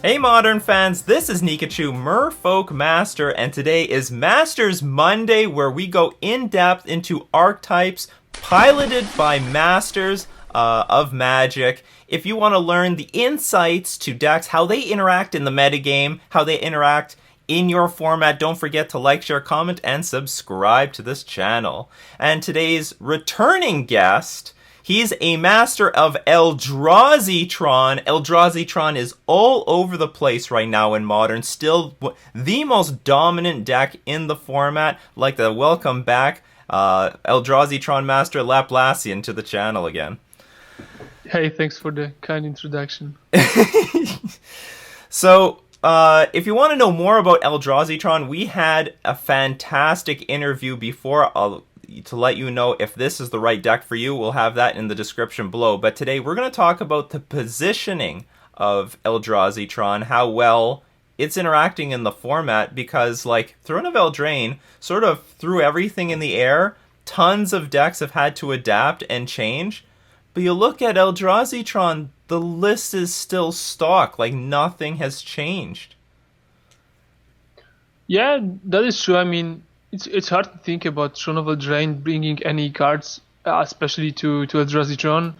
Hey Modern fans, this is Nikachu, Merfolk Master, and today is Masters Monday, where we go in-depth into archetypes piloted by Masters of Magic. If you want to learn the insights to decks, how they interact in the metagame, how they interact in your format, don't forget to like, share, comment, and subscribe to this channel. And today's returning guest, he's a master of Eldrazi Tron. Eldrazi Tron is all over the place right now in Modern. Still the most dominant deck in the format. I'd like to welcome back Eldrazi Tron master Laplasjan to the channel again. Hey, thanks for the kind introduction. So, if you want to know more about Eldrazi Tron, we had a fantastic interview before. To let you know if this is the right deck for you, we'll have that in the description below. But today we're going to talk about the positioning of Eldrazi Tron, how well it's interacting in the format, because like Throne of Eldraine sort of threw everything in the air. Tons of decks have had to adapt and change. But you look at Eldrazi Tron, the list is still stock, like nothing has changed. Yeah, that is true. I mean, it's hard to think about Throne of Eldraine bringing any cards, especially to Eldrazi Tron.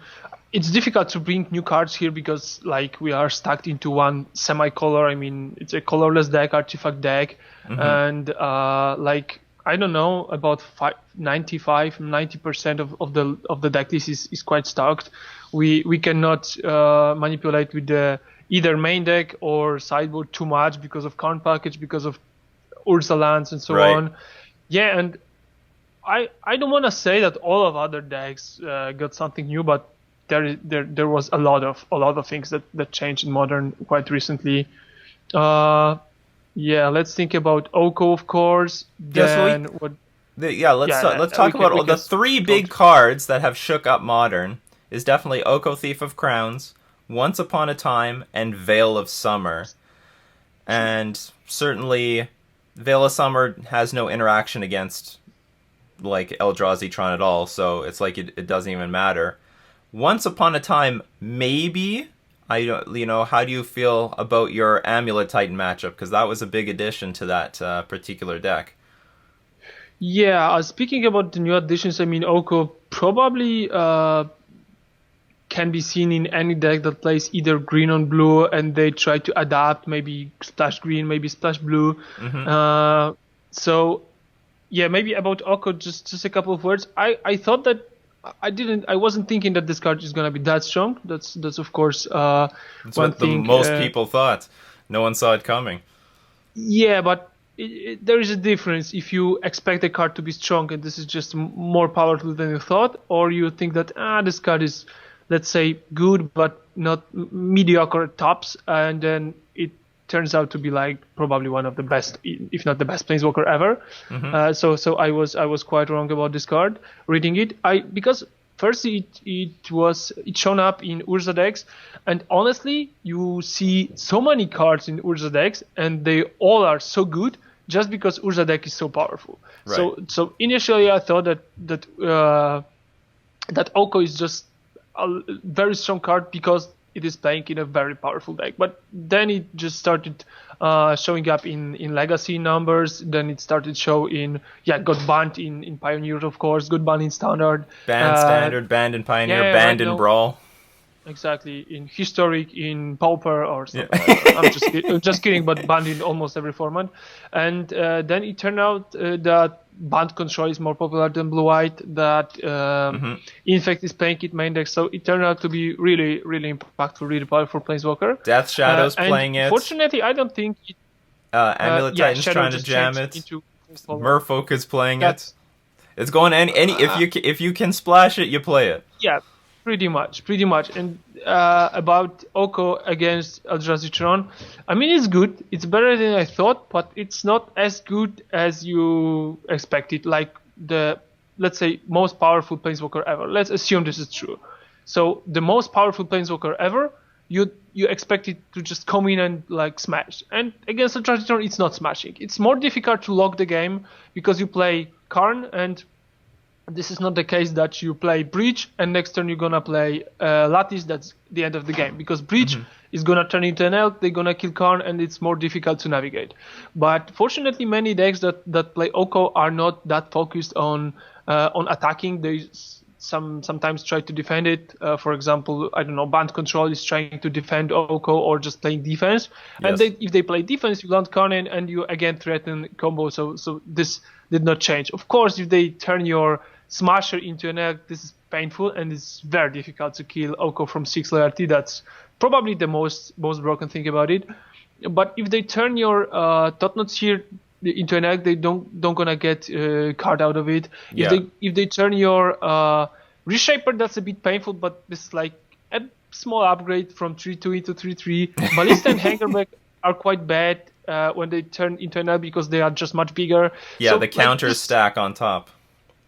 It's difficult to bring new cards here because like we are stuck into one semi-color. I mean, it's a colorless deck, artifact deck, and like I don't know, about 90% of the deck list is quite stocked. We cannot manipulate with the either main deck or sideboard too much because of card package, because of Urza lands and so on. Yeah, and I don't want to say that all of other decks got something new, but there was a lot of things that changed in Modern quite recently. Yeah, let's think about Oko, of course. Then let's talk about the three big cards that have shook up Modern. Is definitely Oko, Thief of Crowns, Once Upon a Time, and Veil of Summer. And certainly Veil of Summer has no interaction against like Eldrazi Tron at all, so it's like it doesn't even matter. Once Upon a Time, maybe. How do you feel about your Amulet Titan matchup? Because that was a big addition to that particular deck. Yeah, speaking about the new additions, I mean, Oko probably can be seen in any deck that plays either green on blue and they try to adapt, maybe splash green, maybe splash blue. So, yeah, maybe about Oko, just a couple of words. I thought that I wasn't thinking that this card is gonna be that strong. That's of course that's one thing. Most people thought. No one saw it coming. Yeah, but there is a difference if you expect a card to be strong and this is just more powerful than you thought, or you think that this card is, let's say, good but not mediocre at tops, and then it turns out to be like probably one of the best, if not the best planeswalker ever. So I was quite wrong about this card reading it. Because firstly it shown up in Urza decks, and honestly you see so many cards in Urza decks and they all are so good just because Urza deck is so powerful. So initially I thought that Oko is just a very strong card because it is playing in a very powerful deck. But then it just started showing up in Legacy numbers. Then it started got banned in Pioneer, of course, got banned in Standard. Banned Standard, banned in Pioneer, banned in Brawl. Exactly, in Historic, in Pauper, or something like that. I'm just kidding, but banned in almost every format. And then it turned out that Band Control is more popular than Blue-White, that Infect is playing it main deck, so it turned out to be really, really impactful, really powerful Planeswalker. Death Shadow's playing it. Fortunately, I don't think it... Amulet Titan's trying to jam it. Merfolk is playing it. It's going if you can splash it, you play it. Yeah. Pretty much. And about Oko against Eldrazi Tron, I mean, it's good. It's better than I thought, but it's not as good as you expected. Like the, let's say, most powerful Planeswalker ever. Let's assume this is true. So the most powerful Planeswalker ever, you expect it to just come in and like smash. And against Eldrazi Tron, it's not smashing. It's more difficult to lock the game because you play Karn and This is not the case that you play Breach and next turn you're gonna play Lattice. That's the end of the game, because Breach is gonna turn into an elk, they're gonna kill Karn, and it's more difficult to navigate. But fortunately, many decks that play Oko are not that focused on attacking. They sometimes try to defend it. For example, I don't know, Band Control is trying to defend Oko or just playing defense. Yes. And if they play defense, you land Karn in and you again threaten combo. So this did not change. Of course, if they turn your Smasher into an egg, this is painful and it's very difficult to kill Oko from 6 loyalty. That's probably the most broken thing about it. But if they turn your Totnots here into an egg, they don't gonna get card out of it. If they turn your Reshaper, that's a bit painful, but this is like a small upgrade from 3-2 into 3-3. Ballista and Hangerback are quite bad when they turn into an egg because they are just much bigger. Yeah, so, the counters stack on top.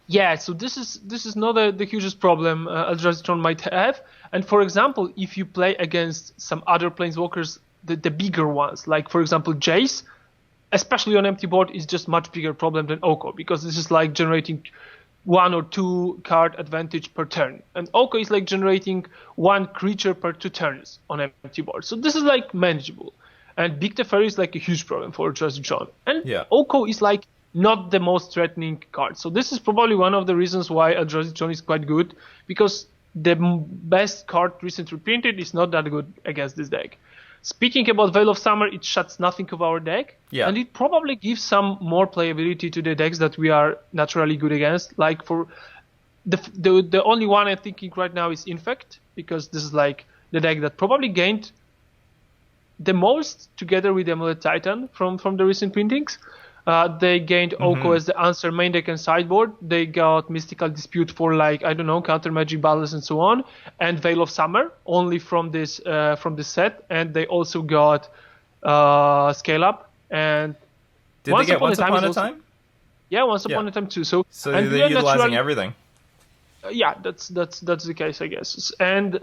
Yeah, so this is not the hugest problem Eldrazi Tron might have. And for example, if you play against some other planeswalkers, the bigger ones, like for example Jace, especially on empty board, is just much bigger problem than Oko, because this is like generating 1 or 2 card advantage per turn, and Oko is like generating 1 creature per 2 turns on empty board. So this is like manageable, and Big Teferi is like a huge problem for Eldrazi Tron, and Oko is like not the most threatening card. So this is probably one of the reasons why Eldrazi Tron is quite good, because the best card recently printed is not that good against this deck. Speaking about Veil of Summer, it shuts nothing of our deck, and it probably gives some more playability to the decks that we are naturally good against. Like for the only one I'm thinking right now is Infect, because this is like the deck that probably gained the most together with Amulet Titan from the recent printings. They gained Oko as the answer main deck and sideboard. They got Mystical Dispute for like, I don't know, counter magic battles and so on, and Veil of Summer only from this set. And they also got Scale Up. And did they get Once Upon a Time? Yeah, Once Upon a Time too. So they're utilizing everything. Yeah, that's the case, I guess. And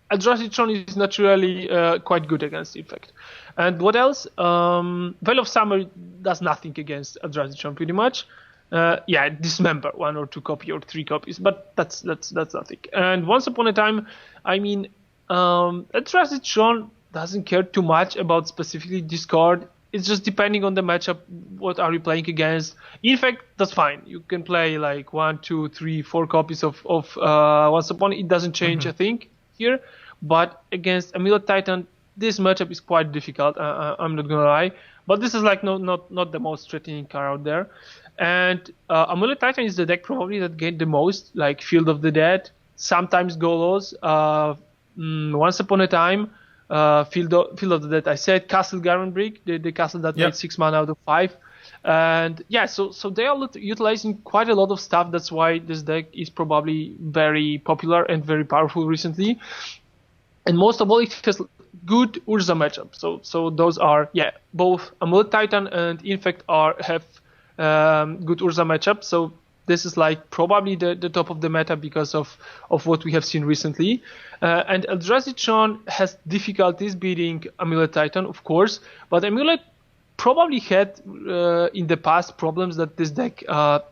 Eldrazi Tron is naturally quite good against Infect. And what else? Veil of Summer does nothing against Eldrazi Tron pretty much. Dismember 1 or 2 copy or 3 copies, but that's nothing. And Once Upon a Time, I mean, Eldrazi Tron doesn't care too much about specifically this card. It's just depending on the matchup, what are you playing against. In fact, that's fine. You can play like 1, 2, 3, 4 copies of Once Upon. It doesn't change a thing here. But against Amulet Titan, this matchup is quite difficult. I'm not gonna lie, but this is like not the most threatening card out there. And Amulet Titan is the deck probably that gained the most, like Field of the Dead, sometimes Golos, Once Upon a Time, Field of the Dead. I said Castle Garenbrick, the castle that made 6 mana out of 5. And yeah, so they are utilizing quite a lot of stuff. That's why this deck is probably very popular and very powerful recently. And most of all, it has good Urza matchup. So those are both Amulet Titan and Infect have good Urza matchup. So this is like probably the top of the meta because of what we have seen recently. And Eldrazi Tron has difficulties beating Amulet Titan, of course, but Amulet probably had in the past problems that this deck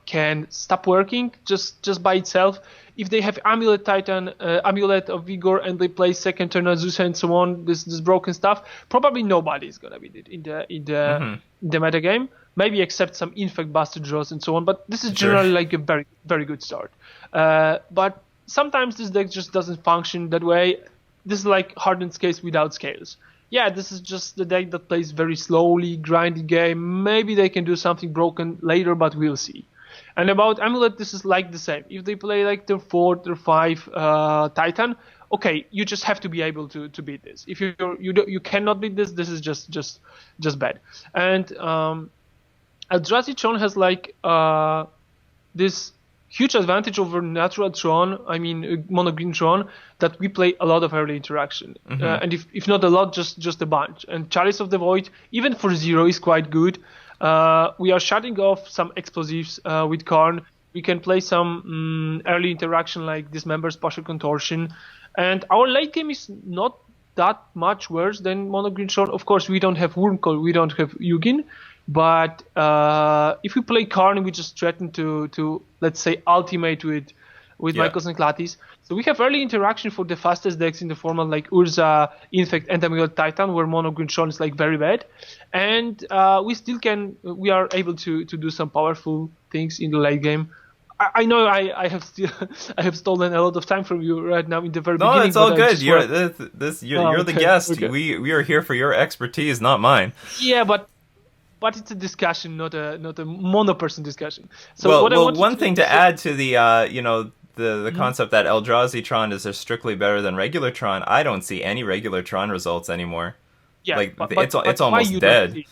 can stop working just by itself. If they have Amulet Titan, Amulet of Vigor, and they play second turn Azusa and so on, this broken stuff, probably nobody is gonna beat it in the metagame. Maybe except some Infect Buster draws and so on, but this is generally like a very, very good start. But sometimes this deck just doesn't function that way. This is like Hardened's case without scales. Yeah, this is just the deck that plays very slowly, grindy game. Maybe they can do something broken later, but we'll see. And about Amulet, this is like the same. If they play like their 4th or 5 Titan, okay, you just have to be able to beat this. If you cannot beat this, this is just bad. And Eldrazi Tron has like this huge advantage over natural Tron, I mean mono green Tron, that we play a lot of early interaction. And if not a lot, just a bunch. And Chalice of the Void, even for 0, is quite good. We are shutting off some explosives with Karn. We can play some early interaction like Dismember, Spatial Contortion. And our late game is not that much worse than mono green Tron. Of course, we don't have Wurmcoil, we don't have Yugin. But if we play Karn, we just threaten to let's say ultimate with Michaels and Klatis. So we have early interaction for the fastest decks in the format, like Urza, Infect, and MTGO Titan, where mono green Tron is like very bad, and we are able to do some powerful things in the late game. I know I have still I have stolen a lot of time from you right now in the very beginning. No, it's all good. You're the okay, guest. okay. We are here for your expertise, not mine. Yeah, but it's a discussion, not a mono-person discussion. So one thing to add to the the concept that Eldrazi Tron is strictly better than regular Tron. I don't see any regular Tron results anymore. Yeah, like but it's almost dead.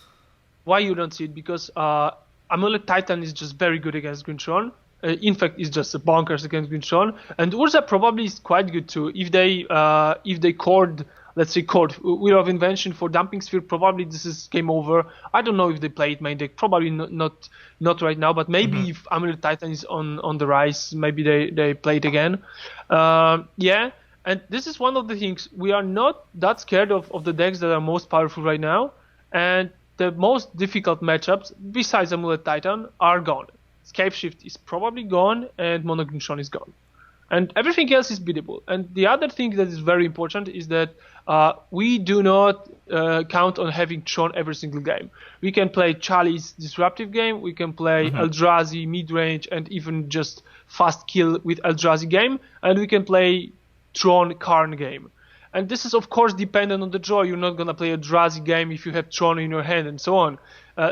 Why you don't see it? Because Amulet Titan is just very good against Green Tron. Infect is just bonkers against Green Tron, and Urza probably is quite good too. If they cord, let's say cord Wheel of Invention for Dumping Sphere, probably this is game over. I don't know if they play it main deck, probably not right now, but maybe if Amulet Titan is on the rise, maybe they play it again. Yeah, and this is one of the things, we are not that scared of the decks that are most powerful right now, and the most difficult matchups besides Amulet Titan are gone. Scape Shift is probably gone, and Mono Green Tron is gone. And everything else is beatable. And the other thing that is very important is that we do not count on having Tron every single game. We can play Chalice Disruptive game, we can play Eldrazi mid-range, and even just fast kill with Eldrazi game, and we can play Tron Karn game. And this is of course dependent on the draw. You're not gonna play a Eldrazi game if you have Tron in your hand and so on.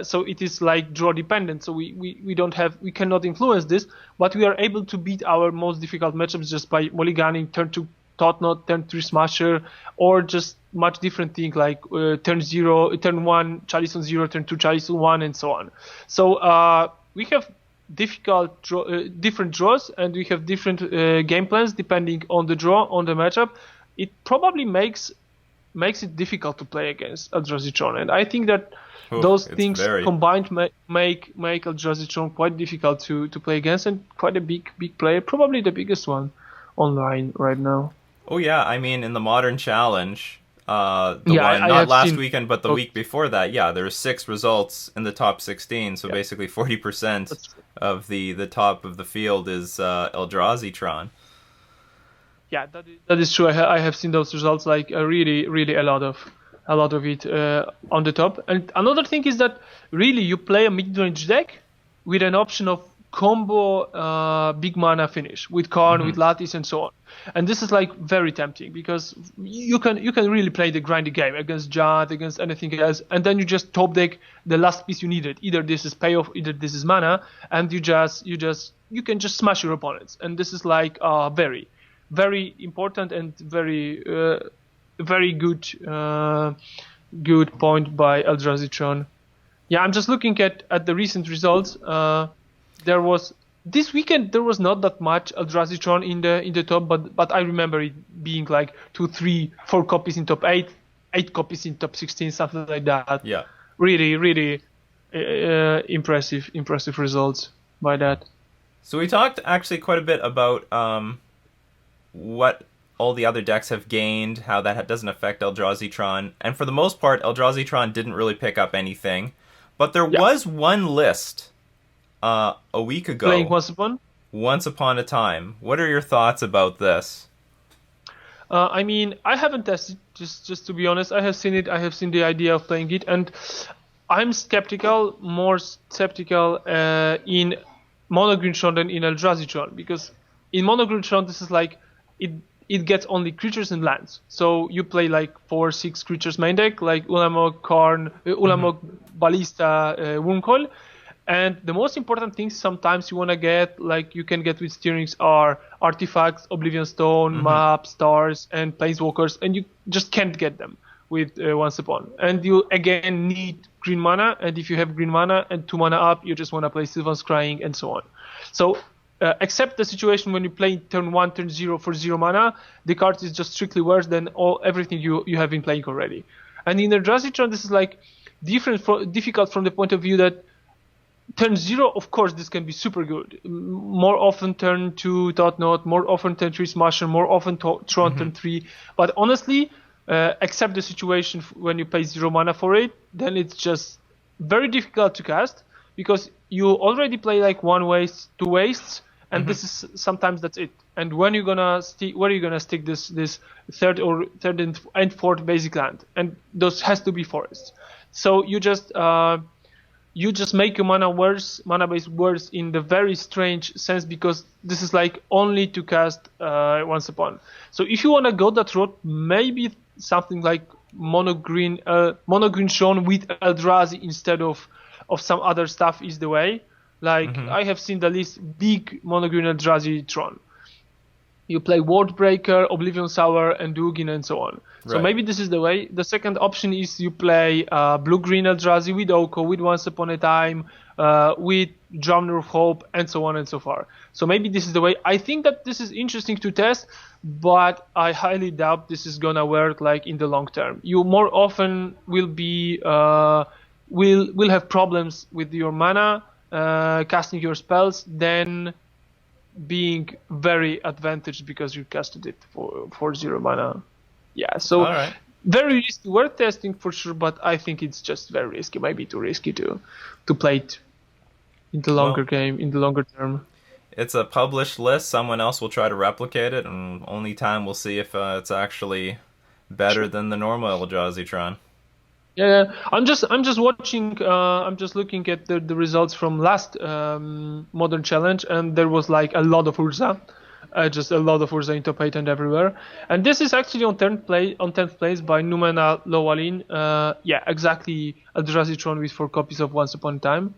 So it is like draw dependent. So we cannot influence this, but we are able to beat our most difficult matchups just by mulliganing turn 2 Thought Knot, turn 3 Smasher, or just much different thing like turn 1 Chalice on 0, turn 2 Chalice on 1, and so on. So we have different draws, and we have different game plans depending on the draw, on the matchup. It probably makes it difficult to play against Eldrazi Tron, and I think that those things combined make Eldrazi Tron quite difficult to play against, and quite a big player, probably the biggest one online right now. Oh yeah, I mean in the Modern Challenge, not last weekend but the week before that, there were 6 results in the top 16, so basically 40% of the top of the field is Eldrazi Tron. Yeah, that is true. I have seen those results, like really a lot of it on the top. And another thing is that really you play a mid-range deck with an option of combo big mana finish with Karn, with Lattice, and so on. And this is like very tempting because you can really play the grindy game against Jad, against anything else, and then you just top deck the last piece you needed. Either this is payoff, either this is mana, and you can just smash your opponents. And this is like very important and very good point by Eldrazi Tron. Yeah, I'm just looking at the recent results. This weekend there was not that much Eldrazi Tron in the top, but I remember it being like 2, 3, 4 copies in top 8, 8 copies in top 16, something like that. Yeah. Really impressive results by that. So we talked actually quite a bit about what all the other decks have gained, how that doesn't affect Eldrazi Tron, and for the most part, Eldrazi Tron didn't really pick up anything. But there was one list a week ago. Playing Once Upon a Time. What are your thoughts about this? I mean, I haven't tested, just to be honest. I have seen it. I have seen the idea of playing it, and I'm more skeptical in Mono Green Tron than in Eldrazi Tron, because in Mono Green Tron, this is like it gets only creatures and lands. So you play like 4-6 creatures main deck, like Ulamog, Karn, Ulamog, Ballista, Wurmcoil. And the most important things sometimes you want to get, like you can get with steerings, are artifacts, Oblivion Stone, maps, stars, and planeswalkers, and you just can't get them with Once Upon. And you again need green mana, and if you have green mana and 2 mana up, you just want to play Sylvan's Crying and so on. So except the situation when you play turn 1, turn 0 for 0 mana, the card is just strictly worse than everything you have been playing already. And in Eldrazi Tron, this is like difficult from the point of view that turn 0, of course, this can be super good. More often turn 2 Thought Knot, more often turn 3 Smasher, more often Tron turn 3. But honestly, except the situation when you pay 0 mana for it, then it's just very difficult to cast because you already play like one waste, two wastes, and this is sometimes that's it. And when you're gonna stick, where are you gonna stick this third and fourth basic land? And those has to be forests. So you just make your mana base worse in the very strange sense because this is like only to cast once upon. So if you wanna go that route, maybe something like mono green Tron with Eldrazi instead of some other stuff is the way. Like I have seen the list big mono green Eldrazi Tron. You play Wardbreaker, Oblivion Sour, and Dugin, and so on. Right. So maybe this is the way. The second option is you play blue-green Eldrazi with Oko, with Once Upon a Time, with Drowner of Hope, and so on and so far. So maybe this is the way. I think that this is interesting to test, but I highly doubt this is gonna work like in the long term. You more often will be will have problems with your mana, casting your spells, than being very advantaged because you casted it for 0 mana. Yeah, so very risky. Worth testing for sure, but I think it's just very risky. Maybe too risky to play it in the longer game, in the longer term. It's a published list. Someone else will try to replicate it, and only time will see if it's actually better than the normal Eldrazi Tron. Yeah, I'm just watching. I'm just looking at the results from last Modern Challenge, and there was like a lot of Urza, just a lot of Urza in top 8 and everywhere. And this is actually on 10th place by Numena Lowalin. Yeah, exactly. Eldrazi Tron with 4 copies of Once Upon a Time.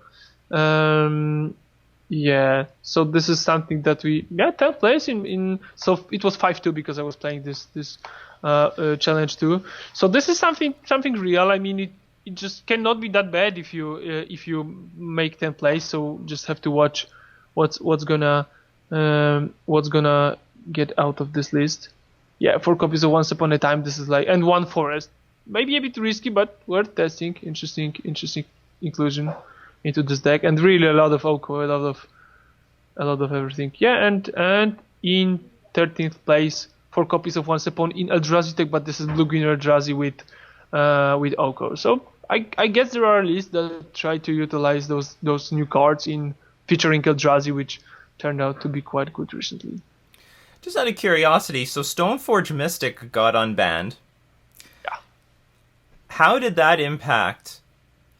Yeah, so this is something that we 10th place in. So it was 5-2 because I was playing this challenge too. So this is something real. I mean, it just cannot be that bad if you make 10th place. So just have to watch what's gonna get out of this list. Yeah, 4 copies of Once Upon a Time. This is like, and 1 forest. Maybe a bit risky, but worth testing. Interesting inclusion into this deck, and really a lot of Oko, a lot of everything. Yeah, and in 13th place, 4 copies of Once Upon in Eldrazi deck, but this is blue-green Eldrazi with Oko. So I guess there are lists that try to utilize those new cards in featuring Eldrazi, which turned out to be quite good recently. Just out of curiosity, so Stoneforge Mystic got unbanned. Yeah. How did that impact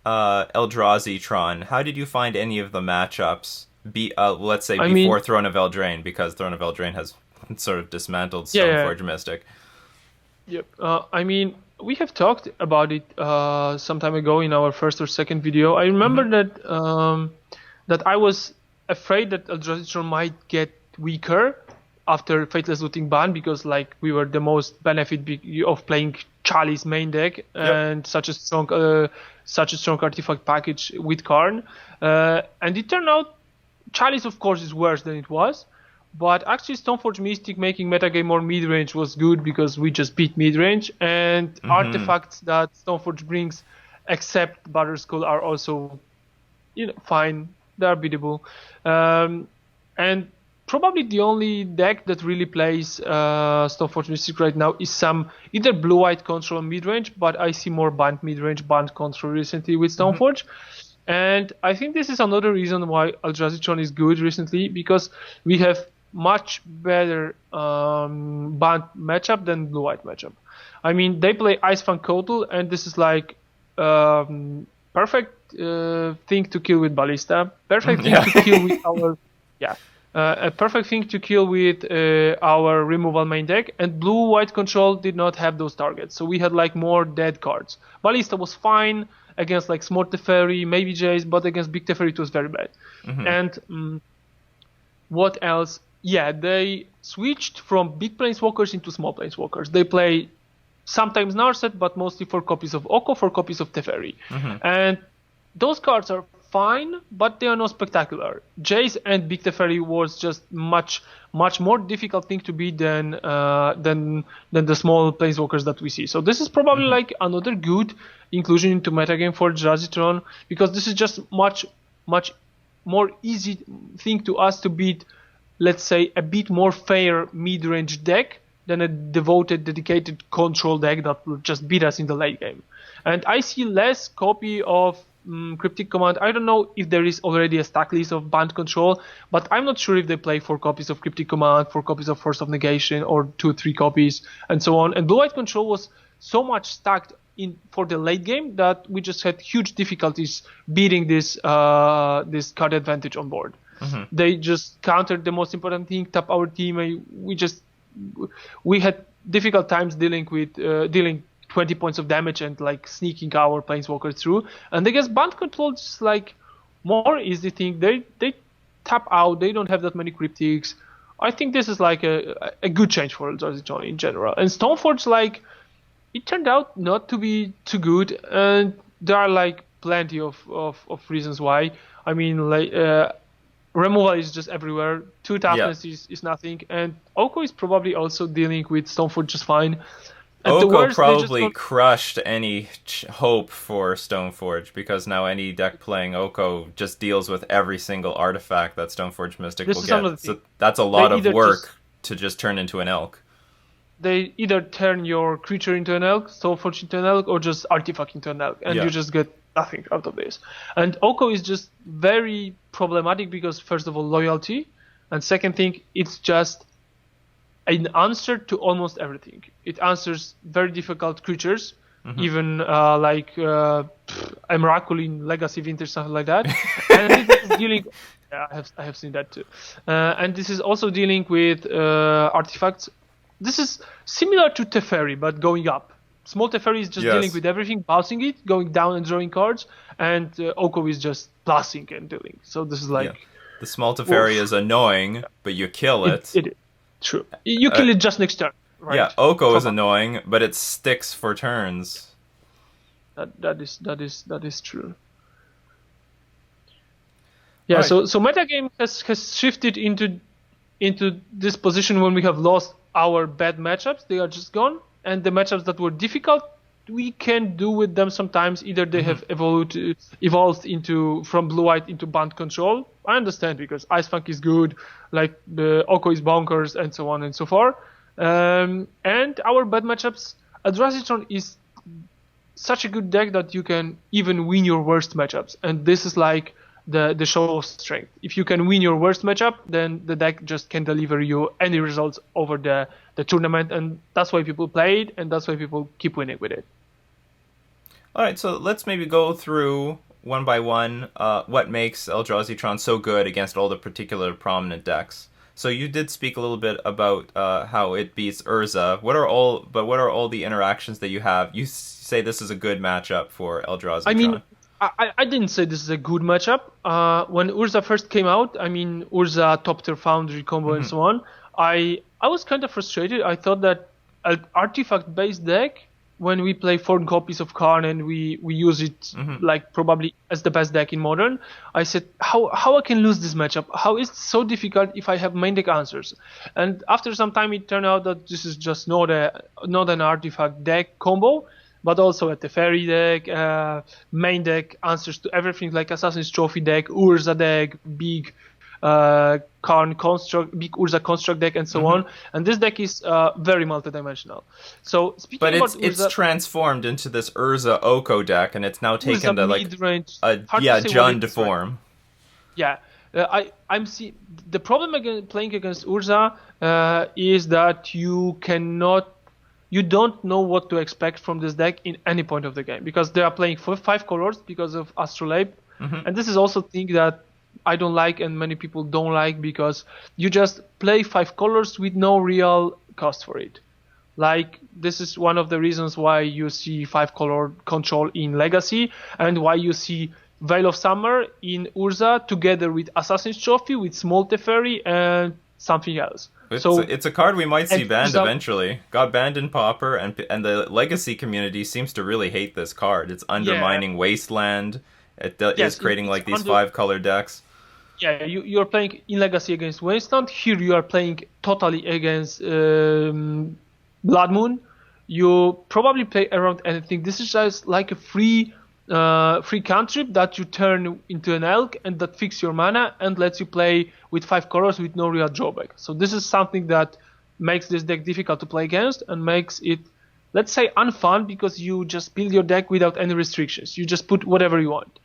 Eldrazi Tron? How did you find any of the matchups? Let's say before Throne of Eldraine, because Throne of Eldraine has sort of dismantled Stoneforge Mystic. Yep. I mean, we have talked about it some time ago in our first or second video. I remember that I was afraid that Eldrazi Tron might get weaker after Fateless Looting ban, because like we were the most benefit of playing Chalice main deck and such a strong artifact package with Karn, and it turned out Chalice of course is worse than it was, but actually Stoneforge Mystic making metagame more mid-range was good because we just beat mid-range, and artifacts that Stoneforge brings except Batterskull are also fine, they are beatable, and probably the only deck that really plays Stoneforge Mystic right now is some either blue-white control mid-range, but I see more banned mid-range, banned control recently with Stoneforge. And I think this is another reason why Eldrazi Tron is good recently, because we have much better banned matchup than blue-white matchup. I mean, they play Icefang Kotal, and this is like perfect thing to kill with Ballista, perfect thing to kill with our... a perfect thing to kill with our removal main deck, and blue-white control did not have those targets, so we had like more dead cards. Ballista was fine against like Small Teferi, maybe Jace, but against Big Teferi it was very bad. And what else? Yeah, they switched from big planeswalkers into small planeswalkers. They play sometimes Narset, but mostly 4 copies of Oko, 4 copies of Teferi. And those cards are fine, but they are not spectacular. Jace and Big Teferi was just much more difficult thing to beat than the small planeswalkers that we see. So this is probably like another good inclusion into metagame for Eldrazi Tron, because this is just much more easy thing to us to beat, let's say, a bit more fair mid-range deck than a dedicated control deck that will just beat us in the late game. And I see less copy of Cryptic Command. I don't know if there is already a stack list of banned control, but I'm not sure if they play 4 copies of Cryptic Command, 4 copies of Force of Negation, or 2 3 copies, and so on. And Blue-White Control was so much stacked in for the late game that we just had huge difficulties beating this card advantage on board. They just countered the most important thing, tap our team. We had difficult times dealing 20 points of damage and like sneaking our planeswalker through. And I guess band control is like more easy thing. They tap out. They don't have that many cryptics. I think this is like a good change for Eldrazi Tron in general. And Stoneforge, like, it turned out not to be too good, and there are like plenty of reasons why. I mean, like removal is just everywhere. 2 toughness is nothing, and Oko is probably also dealing with Stoneforge just fine. At the Oko worst, probably crushed any hope for Stoneforge, because now any deck playing Oko just deals with every single artifact that Stoneforge Mystic will get. So that's a lot of work to just turn into an elk. They either turn your creature into an elk, Stoneforge into an elk, or just artifact into an elk, and you just get nothing out of this. And Oko is just very problematic because, first of all, loyalty, and second thing, it's just an answer to almost everything. It answers very difficult creatures, even like Emrakul in Legacy Vintage, something like that. And it is dealing. Yeah, I have seen that too. And this is also dealing with artifacts. This is similar to Teferi, but going up. Small Teferi is just dealing with everything, bouncing it, going down and drawing cards, and Oko is just blasting and dealing. So this is like... The small Teferi is annoying, but you kill it. It is. True. You kill it just next turn. Right? Yeah, Oko is annoying, but it sticks for turns. That is true. Yeah, right. So metagame has shifted into this position when we have lost our bad matchups. They are just gone, and the matchups that were difficult, we can do with them sometimes. Either they have evolved from blue-white into band control. I understand, because Ice Funk is good, like the Oko is bonkers, and so on and so forth. And our bad matchups, Eldrazi Tron is such a good deck that you can even win your worst matchups, and this is like the show of strength. If you can win your worst matchup, then the deck just can deliver you any results over the tournament, and that's why people play it, and that's why people keep winning with it. All right, so let's maybe go through one by one what makes Eldrazi Tron so good against all the particular prominent decks. So you did speak a little bit about how it beats Urza. What are all the interactions that you have? You say this is a good matchup for Eldrazi Tron. I mean, I didn't say this is a good matchup. When Urza first came out, I mean, Urza, Top Tier Foundry combo and so on, I was kind of frustrated. I thought that an artifact-based deck, when we play 4 copies of Karn and we use it like probably as the best deck in Modern, I said, how I can lose this matchup? How is it so difficult if I have main deck answers? And after some time, it turned out that this is just not an artifact deck combo, but also a Teferi deck, main deck answers to everything, like Assassin's Trophy deck, Urza deck, big Karn construct, big Urza construct deck, and so on. And this deck is very multidimensional. So speaking about Urza, it's transformed into this Urza Oko deck, and it's now taken to like Jund form. Yeah. I'm see the problem playing against Urza is that you don't know what to expect from this deck in any point of the game, because they are playing 5 colors because of Astrolabe, and this is also a thing that I don't like and many people don't like, because you just play 5 colors with no real cost for it. Like, this is one of the reasons why you see 5 color control in Legacy, and why you see Veil of Summer in Urza together with Assassin's Trophy, with Small Teferi, and something else. It's a card we might see banned eventually. Got banned in Pauper, and the Legacy community seems to really hate this card. It's undermining Wasteland. It is creating like these 5-color decks. Yeah, you're playing in Legacy against Wasteland. Here you are playing totally against Blood Moon. You probably play around anything. This is just like a free cantrip that you turn into an elk, and that fixes your mana and lets you play with 5 colors with no real drawback. So this is something that makes this deck difficult to play against and makes it let's say, unfun because you just build your deck without any restrictions. You just put whatever you want.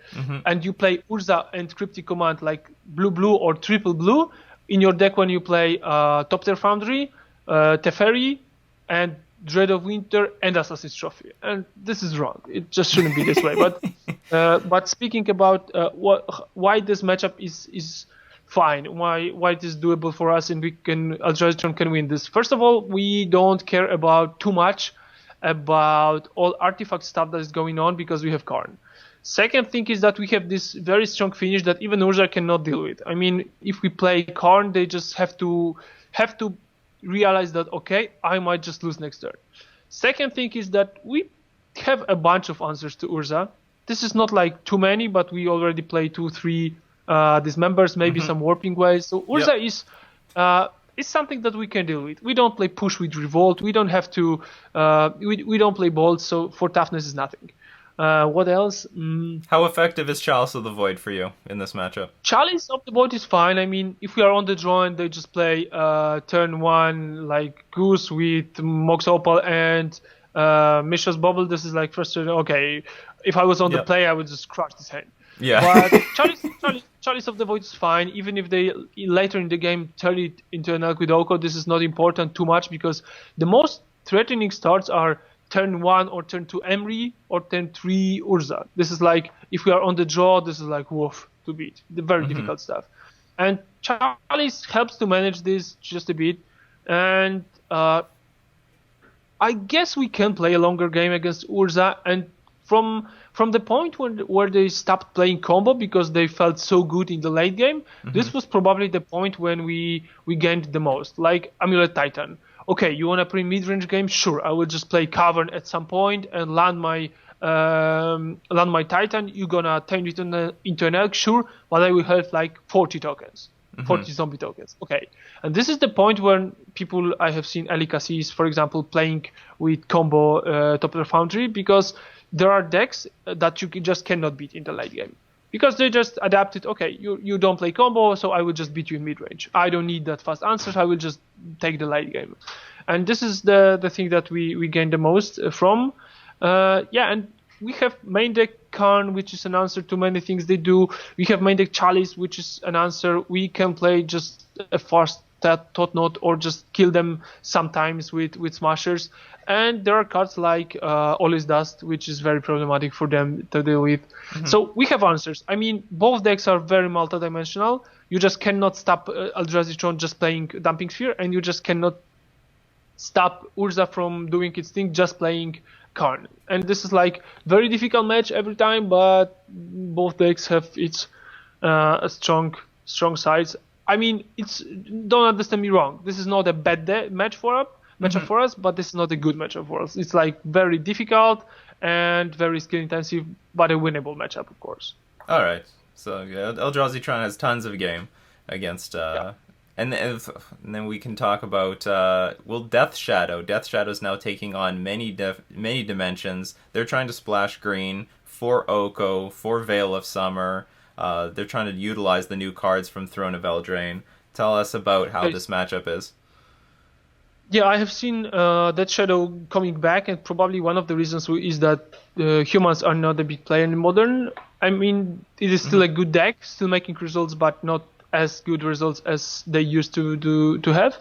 And you play Urza and Cryptic Command like blue or triple blue in your deck when you play Top Tier Foundry, Teferi, and Dread of Winter and Assassin's Trophy. And this is wrong. It just shouldn't be this way. But speaking about why this matchup is fine, why it is doable for us and Eldrazi Tron can win this. First of all, we don't care about too much about all artifact stuff that is going on because we have Karn. Second thing is that we have this very strong finish that even Urza cannot deal with. I mean, if we play Karn, they just have to realize that, okay, I might just lose next turn. Second thing is that we have a bunch of answers to Urza. This is not like too many, but we already play 2-3 dismembers, maybe some warping ways. So Urza is something that we can deal with. We don't play push with Revolt. We don't have to. We don't play Bolt. So for toughness is nothing. What else? How effective is Chalice of the Void for you in this matchup? Chalice of the Void is fine. I mean, if we are on the draw and they just play turn 1 like Goose with Mox Opal and Mishra's Bubble, this is like first turn. Okay, if I was on the play, I would just crush this hand. Yeah. But Chalice of the Void is fine, even if they later in the game turn it into an Elk with Oko. This is not important too much because the most threatening starts are turn 1 or turn 2 Emry or turn 3 Urza. This is like, if we are on the draw, this is like woof to beat. The very difficult stuff. And Chalice helps to manage this just a bit. And I guess we can play a longer game against Urza. And from the point where they stopped playing combo because they felt so good in the late game, this was probably the point when we gained the most. Like Amulet Titan. Okay, you want to play mid-range game? Sure, I will just play Cavern at some point and land my Titan. You're gonna turn it into an Elk, sure, but I will have like 40 tokens, 40 zombie tokens. Okay, and this is the point when people I have seen Elikasis, for example, playing with combo Top Tier Foundry because there are decks that you just cannot beat in the late game. Because they just adapted, okay, you don't play combo, so I will just beat you in mid-range. I don't need that fast answers, I will just take the late game. And this is the thing that we gain the most from. And we have main deck Karn, which is an answer to many things they do. We have main deck Chalice, which is an answer. We can play just a fast Thought Knot or just kill them sometimes with Smashers. And there are cards like Always Dust, which is very problematic for them to deal with. So we have answers. I mean, both decks are very multidimensional. You just cannot stop Eldrazi Tron just playing Dumping Sphere, and you just cannot stop Urza from doing its thing just playing Karn. And this is like very difficult match every time, but both decks have its strong sides. I mean, don't understand me wrong. This is not a bad matchup for us, but this is not a good matchup for us. It's like very difficult and very skill intensive, but a winnable matchup, of course. All right. So Eldrazi Tron has tons of game against, and then we can talk about Death Shadow. Death Shadow is now taking on many dimensions. They're trying to splash green for Oko, for Veil of Summer. They're trying to utilize the new cards from Throne of Eldraine. Tell us about how this matchup is. Yeah, I have seen that Shadow coming back, and probably one of the reasons is that humans are not a big player in Modern. I mean, it is still a good deck, still making results, but not as good results as they used to have.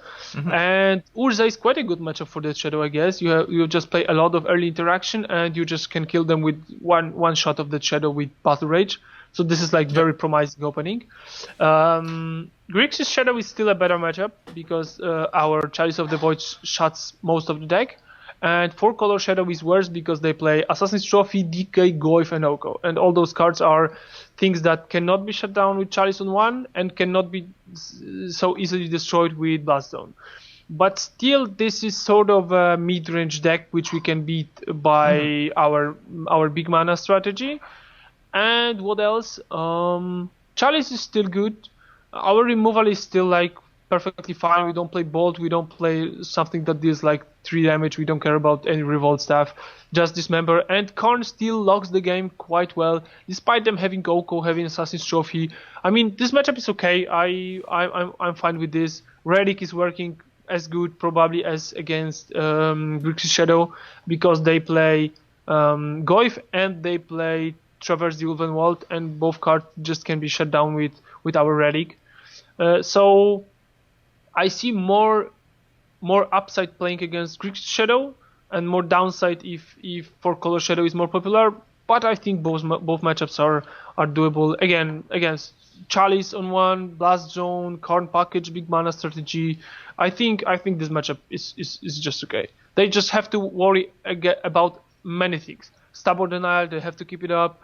And Urza is quite a good matchup for that Shadow, I guess. You just play a lot of early interaction, and you just can kill them with one shot of that Shadow with Battle Rage. So this is like very promising opening. Grixis Shadow is still a better matchup because our Chalice of the Void shuts most of the deck. And 4-color Shadow is worse because they play Assassin's Trophy, DK, Goyf, and Oko. And all those cards are things that cannot be shut down with Chalice on 1 and cannot be so easily destroyed with Bloodstone. But still, this is sort of a mid-range deck which we can beat by our big mana strategy. And what else? Chalice is still good. Our removal is still like perfectly fine. We don't play Bolt. We don't play something that deals like 3 damage. We don't care about any Revolt stuff. Just Dismember. And Karn still locks the game quite well, despite them having Oko, having Assassin's Trophy. I mean, this matchup is okay. I'm fine with this. Relic is working as good probably as against Grixis Shadow, because they play Goyf and they play Traverse the Ulven Vault, and both cards just can be shut down with our Relic. So I see more upside playing against Grixis Shadow, and more downside if 4-color Shadow is more popular. But I think both matchups are doable. Again, against Chalice on one, Blast Zone, Karn Package, big mana strategy. I think this matchup is just okay. They just have to worry about many things. Stubborn Denial, they have to keep it up.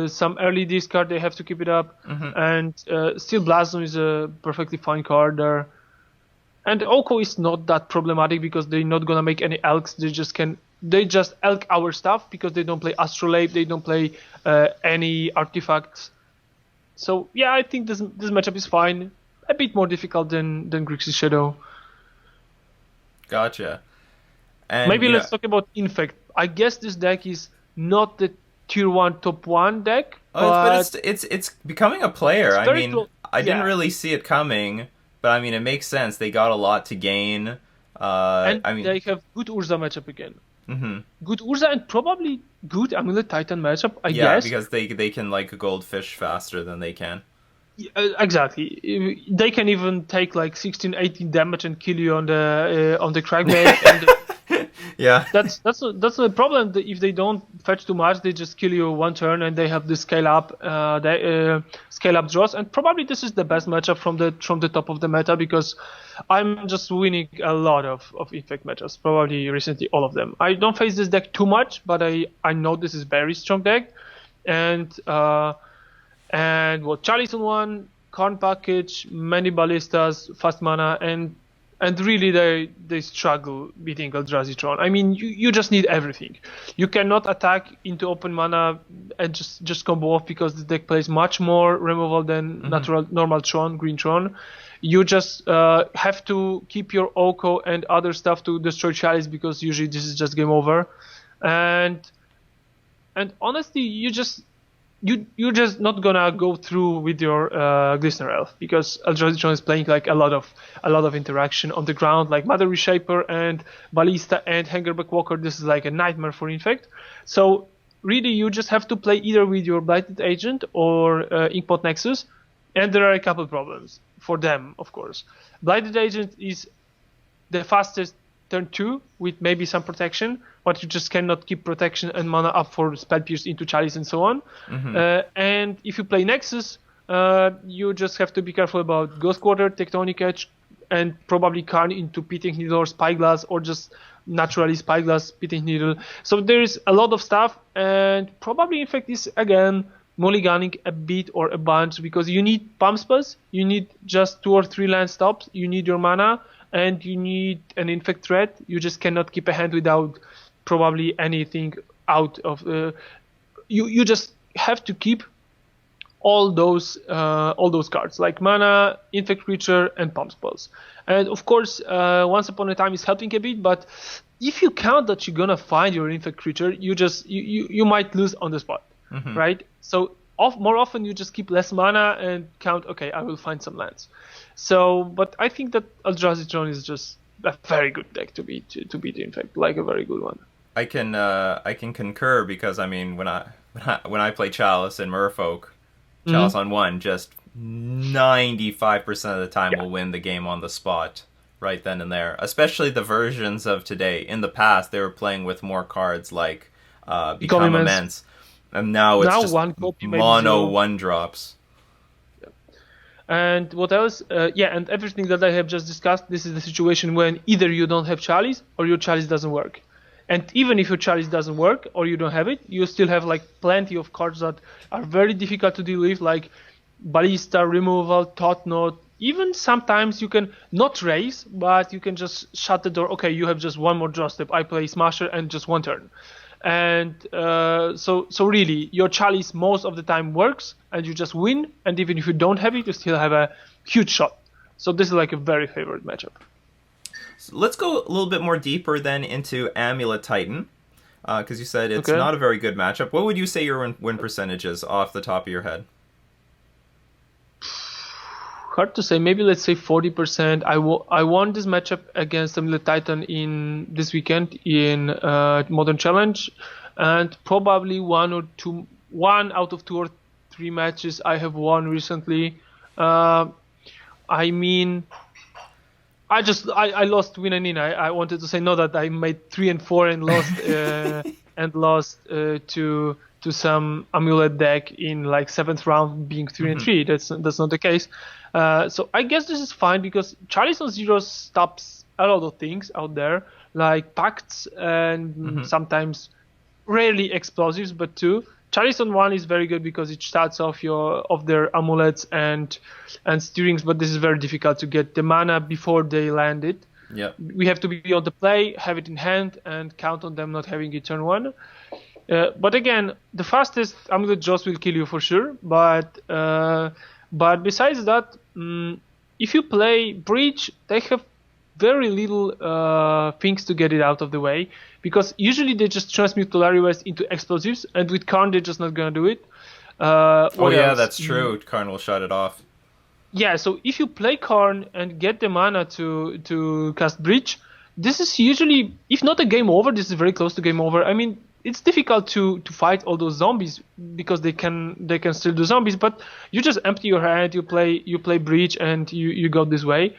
Some early discard, they have to keep it up. And still Blast Zone is a perfectly fine card there. And Oko is not that problematic because they're not gonna make any elks. They just elk our stuff because they don't play Astrolabe, they don't play any artifacts. So yeah, I think this matchup is fine. A bit more difficult than Grixis Shadow. Gotcha. And maybe let's talk about Infect. I guess this deck is not the tier 1 top 1 deck. But it's becoming a player. I mean, I didn't really see it coming, but I mean, it makes sense. They got a lot to gain. They have good Urza matchup again. Good Urza and probably good Amulet Titan matchup, I guess. Yeah, because they can like goldfish faster than they can. Exactly. They can even take like 16, 18 damage and kill you on the Crackbait. Yeah. That's not a problem. If they don't fetch too much, they just kill you one turn, and they have the scale up draws. And probably this is the best matchup from the top of the meta, because I'm just winning a lot of Infect matchups. Probably recently all of them. I don't face this deck too much, but I know this is very strong deck. And what, Chalice on one, Karn Package, many ballistas, fast mana, and really they struggle beating Eldrazi Tron. I mean, you just need everything. You cannot attack into open mana and just combo off, because the deck plays much more removal than normal Tron, green Tron. You just have to keep your Oko and other stuff to destroy Chalice, because usually this is just game over. And honestly, you're just not gonna go through with your Glistener Elf, because Eldrazi Tron is playing like a lot of interaction on the ground, like Mother Reshaper and Ballista and Hangerback Walker. This is like a nightmare for Infect. So really, you just have to play either with your Blighted Agent or Inkpot Nexus, and there are a couple problems for them, of course. Blighted Agent is the fastest turn 2 with maybe some protection, but you just cannot keep protection and mana up for Spell Pierce into Chalice and so on. And if you play Nexus, you just have to be careful about Ghost Quarter, Tectonic Edge, and probably Karn into Pitying Needle or Spyglass, or just naturally Spyglass, Pitying Needle. So there is a lot of stuff, and probably Infect is again mulliganing a bit or a bunch, because you need pump spells, you need just 2 or 3 land stops, you need your mana, and you need an Infect threat. You just cannot keep a hand without probably anything out of. You just have to keep all those cards, like mana, Infect Creature, and pump spells. And of course, Once Upon a Time is helping a bit, but if you count that you're gonna find your Infect Creature, you might lose on the spot, right? So more often you just keep less mana and count, okay, I will find some lands. So, but I think that Eldrazi Tron is just a very good deck to beat Infect, like a very good one. I can concur, because I mean, when I play Chalice and Merfolk, Chalice on one, just 95% of the time will win the game on the spot right then and there. Especially the versions of today. In the past, they were playing with more cards like Become Immense, and now it's just one copy, mono 1-drops. And what else? And everything that I have just discussed, this is the situation when either you don't have Chalice or your Chalice doesn't work. And even if your Chalice doesn't work or you don't have it, you still have like plenty of cards that are very difficult to deal with, like Ballista, Removal, Thought Knot. Even sometimes you can not raise, but you can just shut the door. Okay, you have just one more draw step. I play Smasher and just one turn. And so really, your Chalice most of the time works, and you just win. And even if you don't have it, you still have a huge shot. So this is like a very favorite matchup. So let's go a little bit more deeper then into Amulet Titan, because you said it's not a very good matchup. What would you say your win percentage is off the top of your head? hard to say. Maybe let's say 40%. I won this matchup against Amulet Titan in this weekend in Modern Challenge, and probably one out of 2 or 3 matches I have won recently. I mean, I lost win and in. I wanted to say no, that I made 3 and 4 and lost to some Amulet deck in like 7th round being 3 and 3. That's not the case. So I guess this is fine because Chalice on Zero stops a lot of things out there, like pacts and sometimes rarely explosives, but 2. Chalice on 1 is very good because it starts off their amulets and steerings, but this is very difficult to get the mana before they land it. Yeah. We have to be on the play, have it in hand, and count on them not having it turn 1. But again, the fastest amulet draws will kill you for sure. But besides that, if you play Breach, they have very little things to get it out of the way, because usually they just transmute Tolari West into explosives, and with Karn they're just not gonna do it. That's true. Karn will shut it off. Yeah, so if you play Karn and get the mana to cast Breach, this is usually, if not a game over, this is very close to game over. I mean, it's difficult to fight all those zombies because they can still do zombies, but you just empty your hand, you play Breach, and you go this way.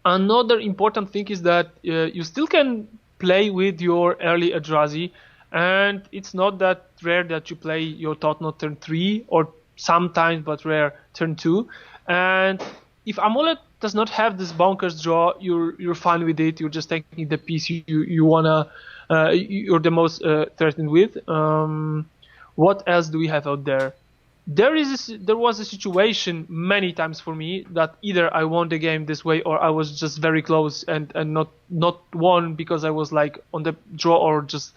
Another important thing is that you still can play with your early Eldrazi, and it's not that rare that you play your Thought-Knot turn 3, or sometimes, but rare, turn 2. And if Amulet does not have this bonkers draw, you're fine with it. You're just taking the piece you wanna, you're the most threatened with. What else do we have out there? There was a situation many times for me that either I won the game this way, or I was just very close and not won because I was like on the draw, or just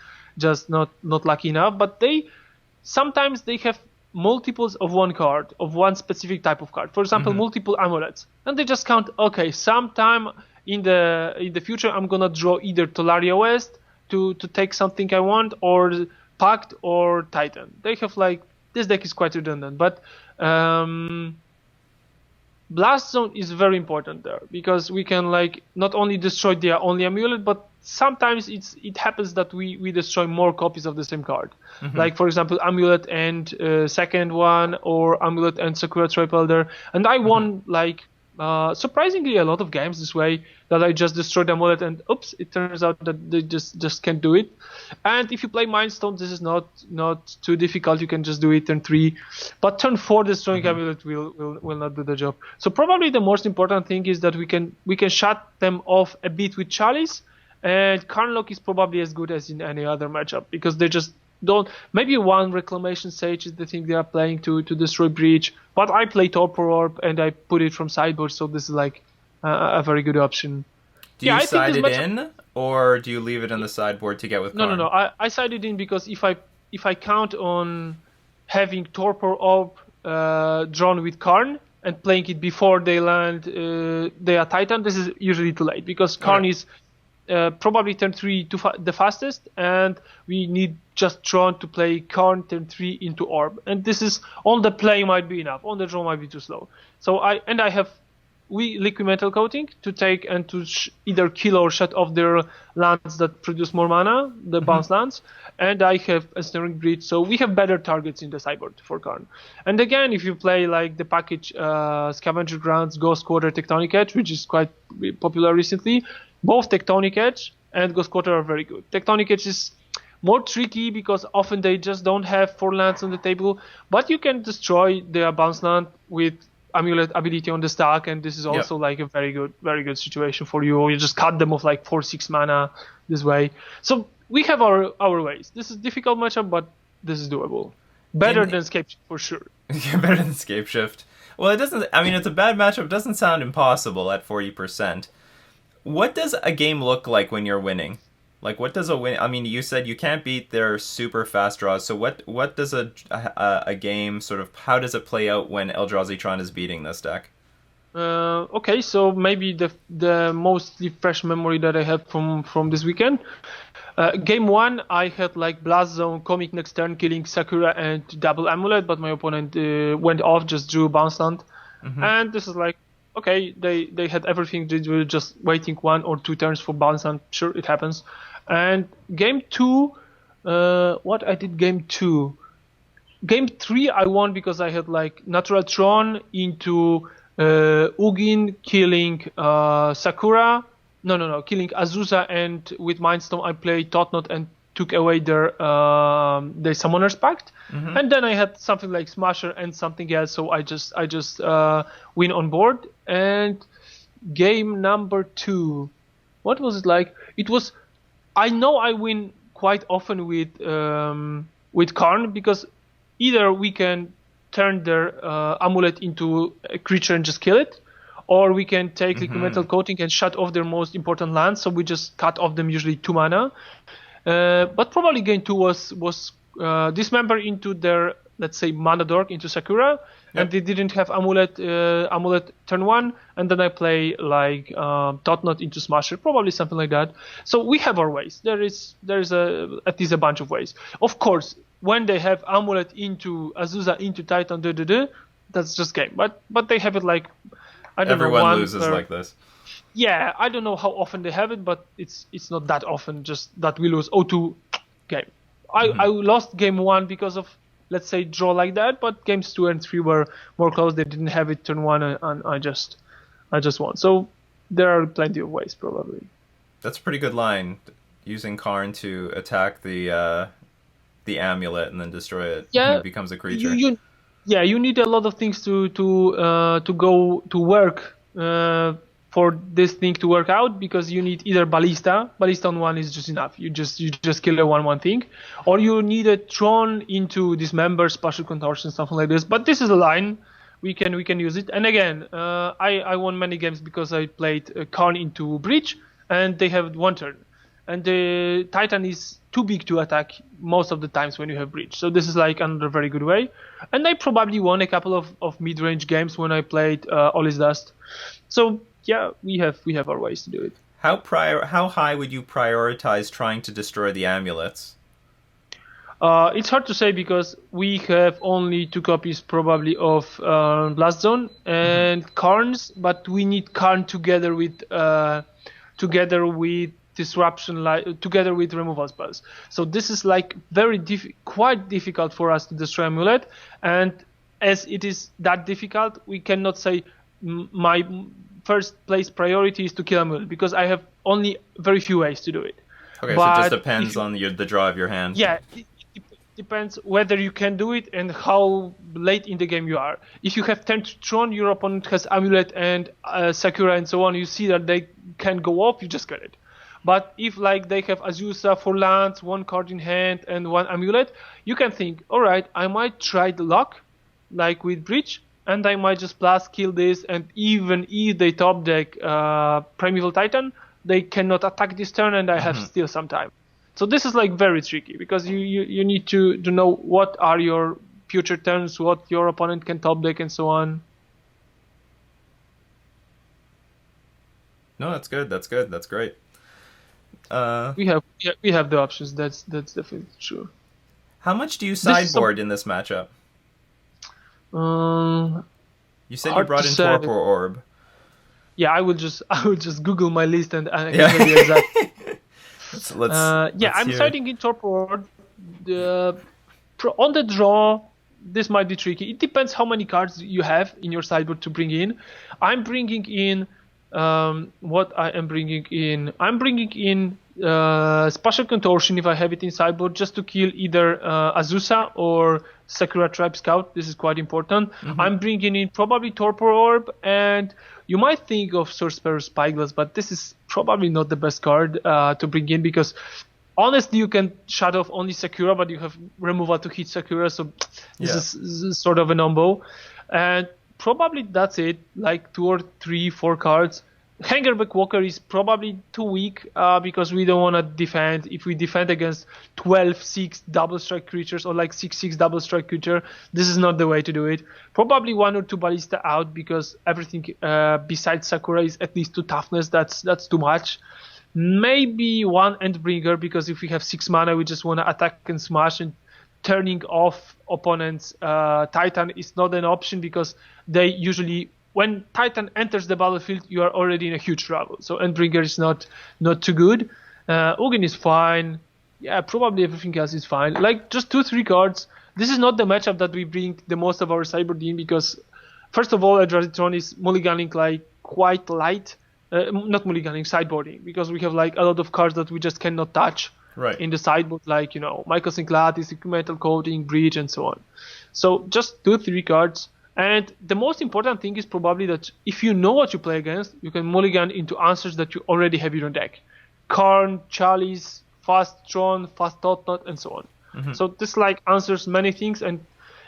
not lucky enough. But sometimes they have multiples of one card, of one specific type of card. For example, multiple amulets, and they just count. Okay, sometime in the future I'm gonna draw either Tolaria West to take something I want, or Pact or Titan. They have like, this deck is quite redundant, but Blast Zone is very important there, because we can like not only destroy their only amulet, but sometimes it happens that we destroy more copies of the same card. Like for example, Amulet and second one, or Amulet and Sakura Tribe Elder. And I won like surprisingly a lot of games this way, that I just destroyed Amulet and oops, it turns out that they just can't do it. And if you play Mind Stone, this is not too difficult. You can just do it turn 3, but turn 4 destroying Amulet will not do the job. So probably the most important thing is that we can shut them off a bit with Chalice, and Karnlock is probably as good as in any other matchup, because they just don't. Maybe one Reclamation Sage is the thing they are playing to destroy Breach, but I play Torpor Orb and I put it from sideboard, so this is like a very good option. Do you side it in, or do you leave it in the sideboard to get with Karn? No. I side it in, because if I count on having Torpor Orb drawn with Karn and playing it before they land their Titan, this is usually too late, because Karn is probably turn 3 the fastest, and we need just Tron to play Karn turn 3 into Orb, and this is on the play might be enough, on the draw might be too slow. So I have Liquid Metal Coating to take and to either kill or shut off their lands that produce more mana, the bounce lands, and I have a Ensnaring Breach, so we have better targets in the sideboard for Karn. And again, if you play like the package Scavenger Grounds, Ghost Quarter, Tectonic Edge, which is quite popular recently, both Tectonic Edge and Ghost Quarter are very good. Tectonic Edge is more tricky because often they just don't have 4 lands on the table, but you can destroy their bounce land with Amulet ability on the stack, and this is also like a very good situation for you. You just cut them off like 4-6 mana this way. So we have our ways. This is a difficult matchup, but this is doable. Better than Scape Shift for sure. Better than Scape Shift. Well, it doesn't. I mean, it's a bad matchup. It doesn't sound impossible at 40%. What does a game look like when you're winning? Like, what does a win? I mean, you said you can't beat their super fast draws. So what does a game sort of, how does it play out when Eldrazi Tron is beating this deck? Okay, so maybe the mostly fresh memory that I have from this weekend. Game 1, I had like Blast Zone, Comic next turn, killing Sakura and double Amulet, but my opponent went off, just drew Bounce Land, And this is like, okay, they had everything. They were just waiting 1 or 2 turns for balance, and sure, it happens. And game 2, what I did game 2? Game 3 I won because I had like natural Tron into Ugin killing Sakura. No, killing Azusa, and with Mindstorm I played Totnot and took away their Summoner's Pact. And then I had something like Smasher and something else, so I just win on board. And game number 2, what was it like? It was, I know I win quite often with Karn, because either we can turn their amulet into a creature and just kill it, or we can take liquid metal coating and shut off their most important lands, so we just cut off them usually 2 mana. But probably game 2 was dismember into their, let's say, mana dork into Sakura, and they didn't have amulet turn 1, and then I play like Totnot into Smasher, probably something like that. So we have our ways. There is at least a bunch of ways. Of course, when they have amulet into Azusa into Titan, that's just game. But they have it like, I don't know. Everyone loses like this. Yeah, I don't know how often they have it, but it's not that often. Just that we lose 0-2 game. I lost game 1 because of, let's say, draw like that, but games 2 and 3 were more close. They didn't have it turn 1, and I just won. So there are plenty of ways, probably. That's a pretty good line, using Karn to attack the amulet and then destroy it. Yeah, it becomes a creature. You need a lot of things to go to work for this thing to work out, because you need either Ballista on 1 is just enough. You just kill a 1/1 thing, or you need a Tron into Dismember, Spatial Contortion, something like this. But this is a line we can use it. And again, I won many games because I played Karn into Breach, and they have 1 turn, and the Titan is too big to attack most of the times when you have Breach. So this is like another very good way. And I probably won a couple of mid-range games when I played All Is Dust. So yeah, we have our ways to do it. How high would you prioritize trying to destroy the amulets? It's hard to say because we have only 2 copies probably of Blast Zone and Karns, but we need Karn together with disruption, together with removal spells. So this is like quite difficult for us to destroy amulet, and as it is that difficult, we cannot say my first place priority is to kill amulet, because I have only very few ways to do it. Okay, so it just depends on the draw of your hand. Yeah, it depends whether you can do it and how late in the game you are. If you have turned Tron, your opponent has amulet and Sakura and so on, you see that they can go off, you just get it. But if like they have Azusa for lands, 1 card in hand and 1 amulet, you can think, all right, I might try the luck, like with Breach, and I might just blast kill this, and even if they top deck Primeval Titan, they cannot attack this turn, and I have still some time. So this is like very tricky, because you need to know what are your future turns, what your opponent can top deck, and so on. No, that's good. That's great. We have the options. That's definitely true. How much do you sideboard in this matchup? You said you brought in Torpor Orb. Yeah, I will just Google my list and I can tell you exactly. I'm siding in Torpor Orb. On the draw, this might be tricky. It depends how many cards you have in your sideboard to bring in. I'm bringing in what I am bringing in. I'm bringing in Spatial Contortion if I have it in sideboard, just to kill either Azusa or Sakura Tribe Scout. This is quite important. I'm bringing in probably Torpor Orb, and you might think of Sorcerer Spyglass, but this is probably not the best card to bring in, because honestly you can shut off only Sakura, but you have removal to hit Sakura, so this is sort of a numbo. And probably that's it, like 2 or 3, 4 cards. Hangerback Walker is probably too weak because we don't want to defend. If we defend against 12/6 double strike creatures or like 6/6 double strike creature, this is not the way to do it. Probably 1 or 2 Ballista out, because everything besides Sakura is at least 2 toughness. That's too much. Maybe 1 Endbringer, because if we have 6 mana, we just want to attack and smash and turning off opponents' Titan is not an option, because they usually, when Titan enters the battlefield, you are already in a huge trouble. So Endbringer is not too good. Ugin is fine. Yeah, probably everything else is fine. Like, just 2-3 cards. This is not the matchup that we bring the most of our sideboard in, because first of all, Eldrazi Tron is mulliganing like quite light. Not mulliganing, sideboarding, because we have like a lot of cards that we just cannot touch in the sideboard, like, Michael Synclatis, Metal Coating, Breach, and so on. So just 2-3 cards. And the most important thing is probably that if you know what you play against, you can mulligan into answers that you already have in your deck. Karn, Chalice, Fast Tron, Fast Totnot, and so on. So this like answers many things, and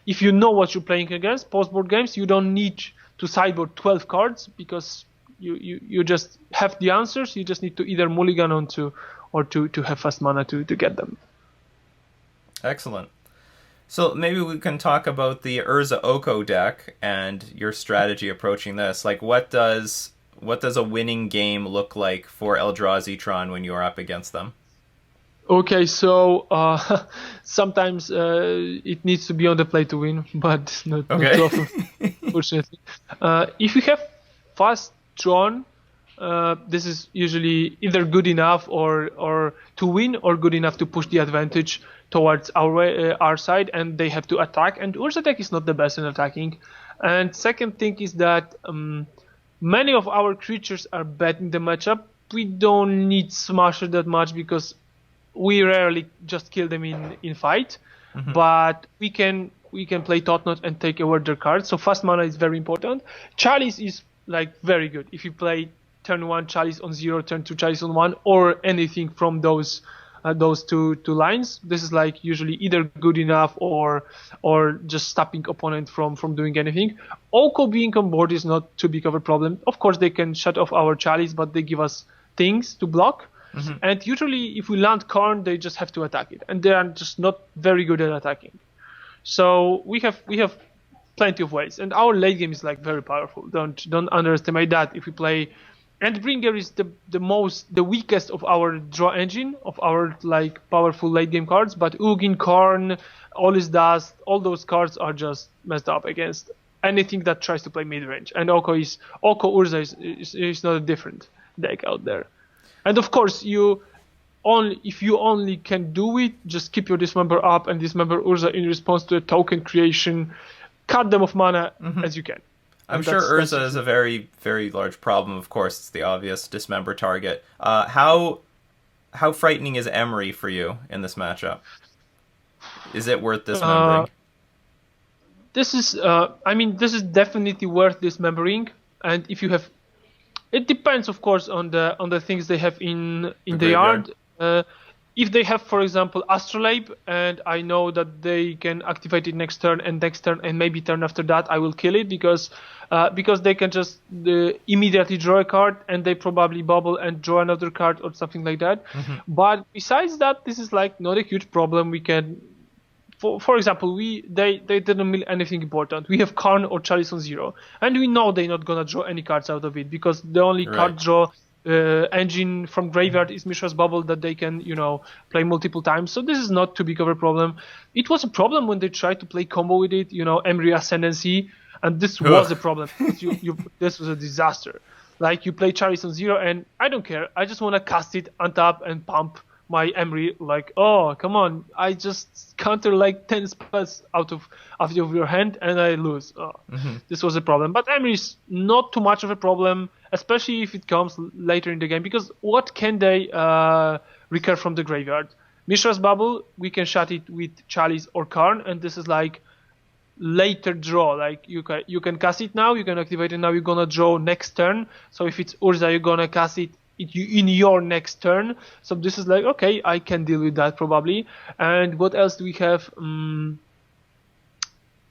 if you know what you're playing against, post-board games, you don't need to sideboard 12 cards, because you just have the answers. You just need to either mulligan onto or to have fast mana to get them. Excellent. So maybe we can talk about the Urza Oko deck and your strategy approaching this. Like, what does a winning game look like for Eldrazi Tron when you're up against them? Okay, so sometimes it needs to be on the play to win, but not too often, fortunately. If you have fast Tron, this is usually either good enough or to win, or good enough to push the advantage towards our side, and they have to attack. And Urza deck is not the best in attacking. And second thing is that many of our creatures are bad in the matchup. We don't need Smasher that much, because we rarely just kill them in fight, but we can play Totnot and take away their cards. So fast mana is very important. Chalice is like very good if you play turn 1 Chalice on 0, turn 2 Chalice on 1, or anything from those two lines. This is like usually either good enough or just stopping opponent from doing anything. Oko being on board is not too big of a problem. Of course, they can shut off our Chalice, but they give us things to block. And usually if we land Karn, they just have to attack it, and they are just not very good at attacking. So we have plenty of ways, and our late game is like very powerful. Don't underestimate that. If we play Endbringer is the weakest of our draw engine, of our like powerful late game cards, but Ugin, Karn, All is Dust, all those cards are just messed up against anything that tries to play mid range. And Oko Urza is not a different deck out there. And of course, if you only can do it, just keep your Dismember up and Dismember Urza in response to a token creation. Cut them of mana as you can. I'm sure Urza is a very, very large problem. Of course, it's the obvious Dismember target. How frightening is Emery for you in this matchup? Is it worth dismembering? This is definitely worth dismembering. And if you have, it depends, of course, on the things they have in the yard. If they have, for example, Astrolabe, and I know that they can activate it next turn and maybe turn after that, I will kill it, because they can just immediately draw a card, and they probably bubble and draw another card or something like that. But besides that, this is like not a huge problem. We can, for example, they didn't mill anything important. We have Karn or Chalice on 0, and we know they're not gonna draw any cards out of it, because the only card draw engine from graveyard is Mishra's Bubble that they can, play multiple times. So this is not too big of a problem. It was a problem when they tried to play combo with it, Emery Ascendancy, and this was a problem. This was a disaster. Like, you play Chalice on 0, and I don't care. I just want to cast it, untap, and pump my Emery. Like, oh, come on. I just counter like 10 spells out of your hand, and I lose. This was a problem. But Emery is not too much of a problem, especially if it comes later in the game, because what can they recur from the graveyard? Mishra's Bubble, we can shut it with Chalice or Karn, and this is like later draw. Like, you can cast it now, you can activate it now, you're gonna draw next turn. So if it's Urza, you're gonna cast it in your next turn. So this is like, okay, I can deal with that probably. And what else do we have?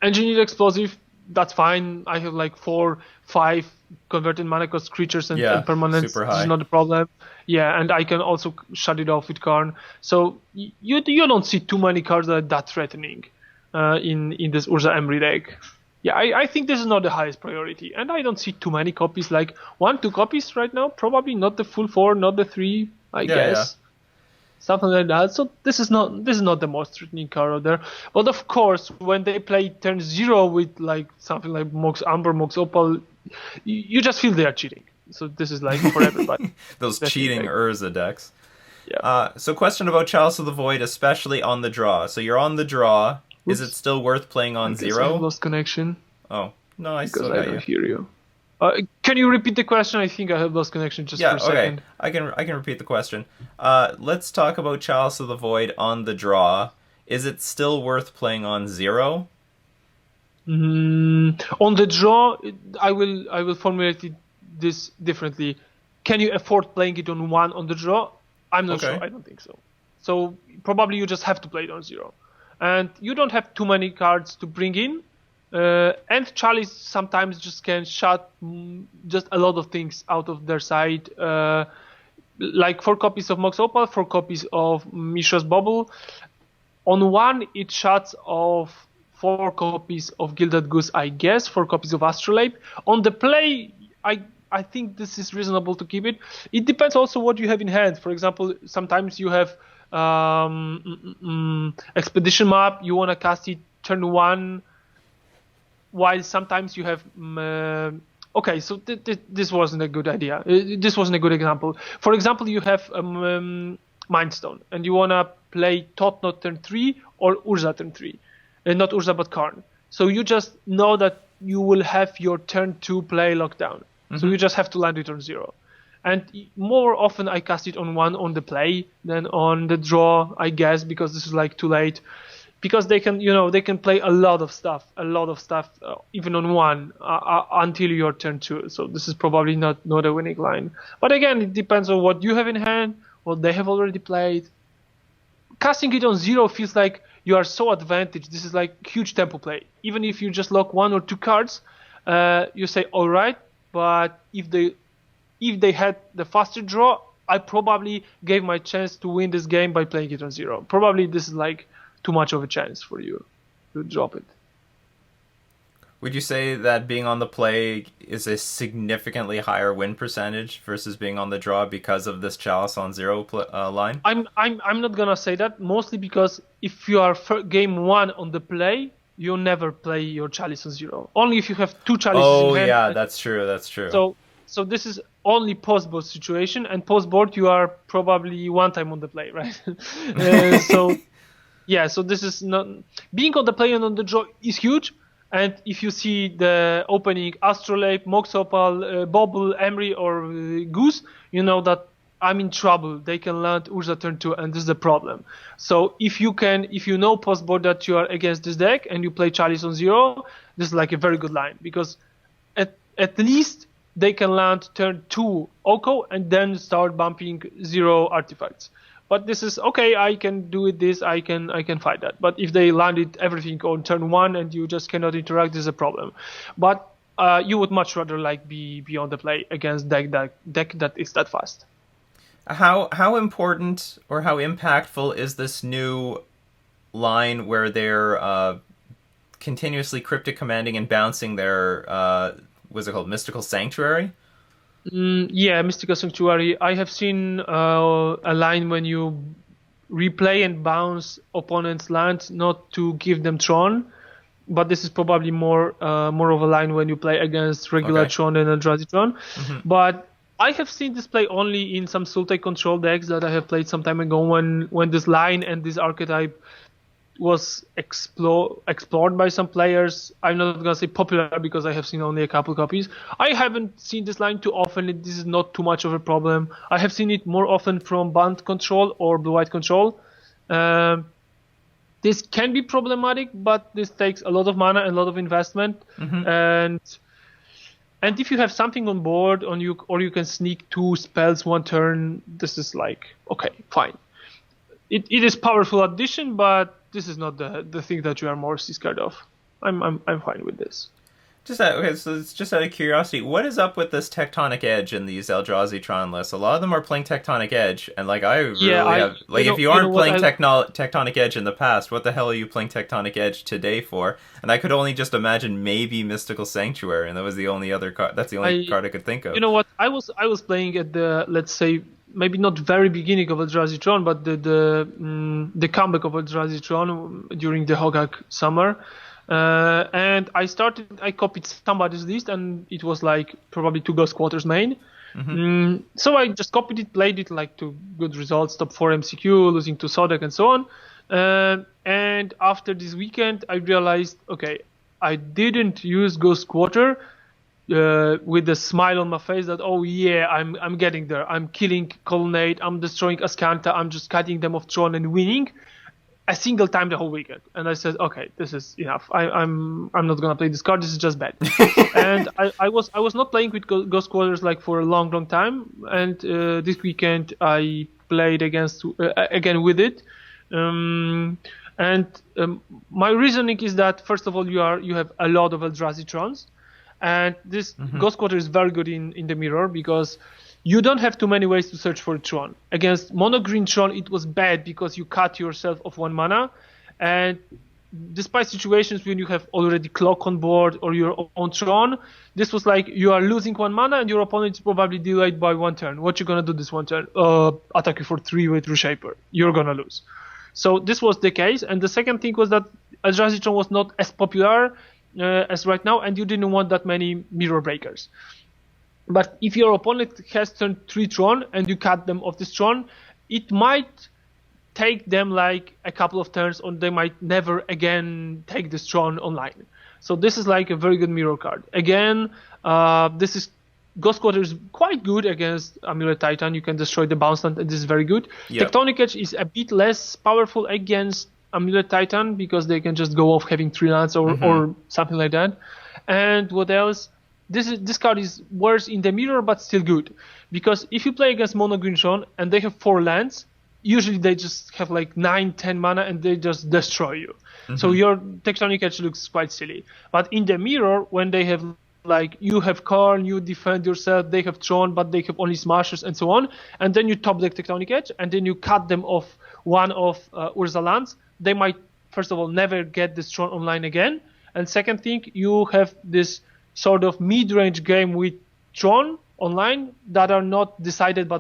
Engineered Explosive, that's fine. I have like 4-5 converted mana cost creatures and permanents. This is not a problem. Yeah, and I can also shut it off with Karn. So you don't see too many cards that are that threatening in this Urza Emery deck. Yeah, I think this is not the highest priority, and I don't see too many copies, like 1-2 copies right now. Probably not the full 4, not the 3, I guess. something like that. So this is not the most threatening card out there. But of course, when they play turn 0 with like something like Mox Amber, Mox Opal, you just feel they are cheating. So this is like for everybody. Those cheating Urza decks. Yeah. So question about Chalice of the Void, especially on the draw. So you're on the draw. Oops. Is it still worth playing on 0? I lost connection. Oh, no, I because still I got don't you. hear you. Can you repeat the question? I think I have lost connection just for a second. I can repeat the question. Let's talk about Chalice of the Void on the draw. Is it still worth playing on 0? On the draw, I will formulate this differently. Can you afford playing it on 1 on the draw? I'm not sure. I don't think so. So probably you just have to play it on 0. And you don't have too many cards to bring in. And Chalice sometimes just can shut just a lot of things out of their side. Like 4 copies of Mox Opal, 4 copies of Mishra's Bubble. On 1, it shuts off 4 copies of Gilded Goose, I guess, 4 copies of Astrolabe. On the play, I think this is reasonable to keep it. It depends also what you have in hand. For example, sometimes you have Expedition Map, you want to cast it turn 1, while sometimes you have... okay, so this wasn't a good idea. This wasn't a good example. For example, you have Mind Stone, and you want to play Totnot turn 3 or Urza turn 3. Not Urza, but Karn. So you just know that you will have your turn 2 play locked down. Mm-hmm. So you just have to land it on 0. And more often I cast it on 1 on the play than on the draw, I guess, because this is like too late. Because they can play a lot of stuff, even on 1 until your turn 2. So this is probably not a winning line. But again, it depends on what you have in hand, what they have already played. Casting it on 0 feels like you are so advantaged. This is like huge tempo play. Even if you just lock 1 or 2 cards, you say, all right, but if they had the faster draw, I probably gave my chance to win this game by playing it on 0. Probably this is like too much of a chance for you to drop it. Would you say that being on the play is a significantly higher win percentage versus being on the draw because of this Chalice on 0 line? I'm not gonna say that, mostly because if you are game 1 on the play, you never play your Chalice on 0. Only if you have 2 Chalices in hand. Oh yeah, that's true. So this is only post-board situation, and post-board you are probably 1 time on the play, right? So this is not... Being on the play and on the draw is huge, and if you see the opening Astrolabe, Mox Opal, Bobble, Emery, or Goose, you know that I'm in trouble. They can land Urza turn 2, and this is the problem. So if you know post-board that you are against this deck, and you play Chalice on 0, this is like a very good line, because at least they can land turn 2 Oko, and then start bumping 0 artifacts. But this is okay. I can do it. I can fight that. But if they landed everything on turn 1 and you just cannot interact, this is a problem. But you would much rather like be on the play against deck that is that fast. How important or how impactful is this new line where they're continuously cryptic commanding and bouncing their what's it called, Mystical Sanctuary? Yeah, Mystical Sanctuary. I have seen a line when you replay and bounce opponent's land, not to give them Tron, but this is probably more of a line when you play against regular Tron and Eldrazi Tron. Mm-hmm. But I have seen this play only in some Sultai control decks that I have played some time ago when this line and this archetype was explored by some players. I'm not gonna say popular because I have seen only a couple copies. I haven't seen this line too often. This is not too much of a problem. I have seen it more often from band control or blue-white control. This can be problematic, but this takes a lot of mana and a lot of investment. Mm-hmm. And if you have something on board or you can sneak 2 spells 1 turn, this is like, okay, fine. It is powerful addition, but this is not the thing that you are more scared of. I'm fine with this. So it's just out of curiosity, what is up with this Tectonic Edge in these Eldrazi Tron lists? A lot of them are playing Tectonic Edge, and like if you aren't playing Tectonic Edge in the past, what the hell are you playing Tectonic Edge today for? And I could only just imagine maybe Mystical Sanctuary, and that was the only other card. That's the only card I could think of. You know what? I was playing at the, let's say, maybe not very beginning of Eldrazi Tron, but the comeback of Eldrazi Tron during the Hogak summer. And I copied somebody's list, and it was like probably 2 Ghost Quarters main. So I just copied it, played it like to good results, top 4 MCQ, losing to Sodek and so on. And after this weekend, I realized, okay, I didn't use Ghost Quarter with a smile on my face that, oh yeah, I'm getting there. I'm killing Colonnade, I'm destroying Ascanta, I'm just cutting them off Tron and winning a single time the whole weekend. And I said, okay, this is enough. I'm not gonna play this card. This is just bad. And I was not playing with Ghost Quarters like for a long time. And this weekend I played again with it. My reasoning is that first of all you have a lot of Eldrazi Trons, and this Ghost Quarter is very good in the mirror because you don't have too many ways to search for a Tron. Against mono green Tron, it was bad because you cut yourself of 1 mana, and despite situations when you have already Clock on board or your own Tron, this was like you are losing 1 mana and your opponent is probably delayed by 1 turn. What you gonna do this 1 turn? Attack you for 3 with Reshaper. You're gonna lose. So this was the case, and the second thing was that Eldrazi Tron was not as popular as right now, and you didn't want that many mirror breakers. But if your opponent has turned 3 Tron and you cut them off this Tron, it might take them like a couple of turns, or they might never again take this Tron online. So this is like a very good mirror card. Again, this is Ghost Quarter is quite good against Amulet Titan. You can destroy the bounce land, and this is very good. Yep. Tectonic Edge is a bit less powerful against Amulet Titan because they can just go off having 3 lands or something like that. And what else? This card is worse in the mirror, but still good, because if you play against mono green Tron and they have 4 lands, usually they just have like 9-10 mana and they just destroy you. So your Tectonic Edge looks quite silly. But in the mirror, when they have like you have Karn, you defend yourself, they have Tron, but they have only Smashers and so on, and then you top deck Tectonic Edge and then you cut them off one of Urza lands, they might first of all never get this Tron online again, and second thing, you have this sort of mid-range game with Tron online that are not decided by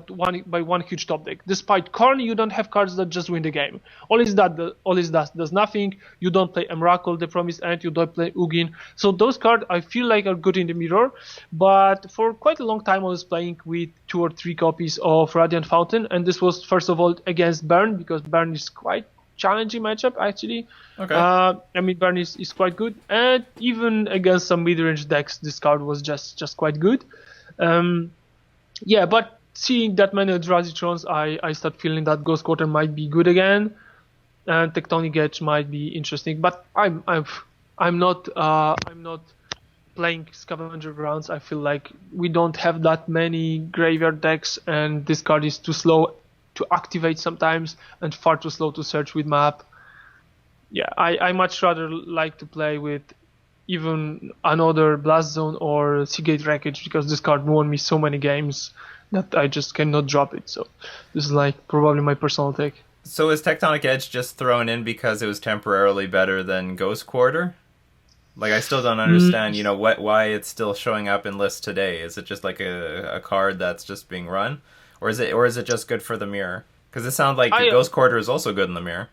one huge top deck. Despite Karn, you don't have cards that just win the game. All is does nothing. You don't play Emrakul, the Promised End, you don't play Ugin. So those cards I feel like are good in the mirror, but for quite a long time I was playing with 2 or 3 copies of Radiant Fountain, and this was first of all against Burn, because Burn is quite challenging matchup actually. Okay. I mean, Burn is quite good, and even against some mid-range decks this card was just quite good. But seeing that many Eldrazi Trons, I start feeling that Ghost Quarter might be good again, and Tectonic Edge might be interesting. But I'm not playing Scavenger Grounds. I feel like we don't have that many graveyard decks, and this card is too slow to activate sometimes and far too slow to search with map. Yeah, I much rather like to play with even another Blast Zone or Seagate Wreckage, because this card won me so many games that I just cannot drop it. So this is like probably my personal take. So is Tectonic Edge just thrown in because it was temporarily better than Ghost Quarter? Like, I still don't understand, why it's still showing up in lists today. Is it just like a card that's just being run? Or is it just good for the mirror? Because it sounds like Ghost Quarter is also good in the mirror.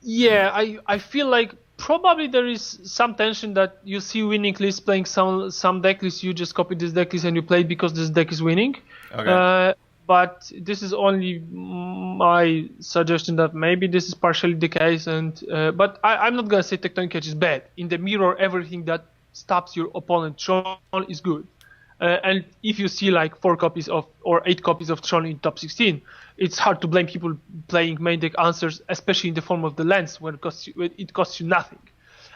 Yeah, I feel like probably there is some tension that you see winning lists playing some deck lists, you just copy this deck list and you play it because this deck is winning. Okay. But this is only my suggestion that maybe this is partially the case, but I'm not gonna say Tectonic Edge is bad. In the mirror, everything that stops your opponent Tron is good. And if you see like 4 copies of or 8 copies of Tron in top 16, it's hard to blame people playing main deck answers, especially in the form of the lens, when it costs you nothing.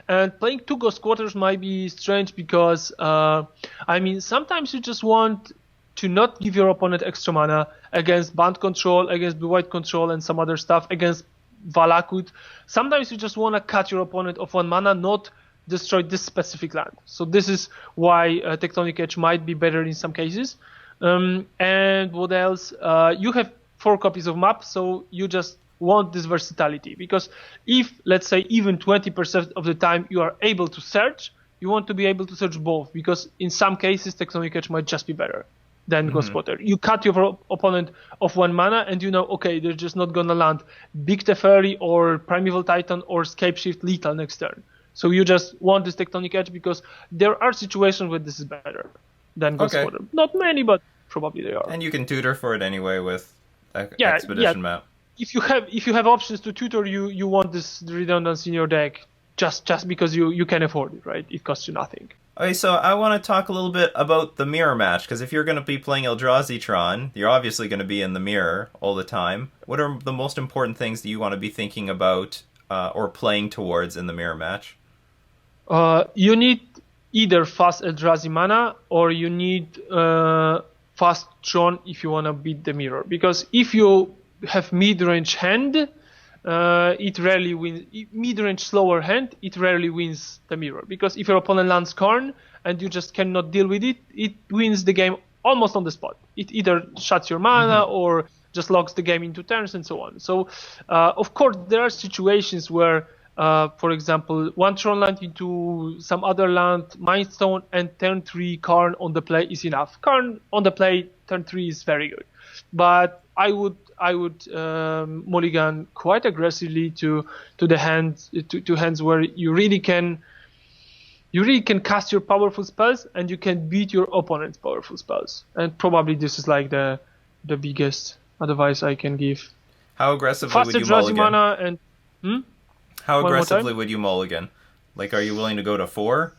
And playing 2 Ghost Quarters might be strange because, sometimes you just want to not give your opponent extra mana against Band Control, against Blue White Control, and some other stuff, against Valakut. Sometimes you just want to cut your opponent of 1 mana, not destroy this specific land. So this is why Tectonic Edge might be better in some cases. And what else? You have 4 copies of map, so you just want this versatility, because if, let's say, even 20% of the time you are able to search, you want to be able to search both, because in some cases Tectonic Edge might just be better. than Ghost Spotter. You cut your opponent of 1 mana, and you know, okay, they're just not gonna land Big Teferi or Primeval Titan or Scapeshift Lethal next turn. So you just want this Tectonic Edge because there are situations where this is better than Ghost Spotter. Not many, but probably they are. And you can tutor for it anyway with Expedition Map. If you have options to tutor, you want this redundancy in your deck just because you can afford it, right? It costs you nothing. Okay, so I want to talk a little bit about the mirror match, because if you're going to be playing Eldrazi Tron, you're obviously going to be in the mirror all the time. What are the most important things that you want to be thinking about or playing towards in the mirror match? You need either fast Eldrazi mana, or you need fast Tron if you want to beat the mirror. Because if you have mid-range hand, it rarely wins. Mid-range slower hand, it rarely wins the mirror. Because if your opponent lands Karn and you just cannot deal with it, it wins the game almost on the spot. It either shuts your mana or just locks the game into turns and so on. So, of course, there are situations where, for example, one Tron land into some other land, Mindstone, and turn 3 Karn on the play is enough. Karn on the play, turn 3 is very good. But I would mulligan quite aggressively to the hands to hands where you really can cast your powerful spells and you can beat your opponent's powerful spells. And probably this is like the biggest advice I can give. How aggressively would you mulligan? Mana and How aggressively would you mulligan? Like, are you willing to go to 4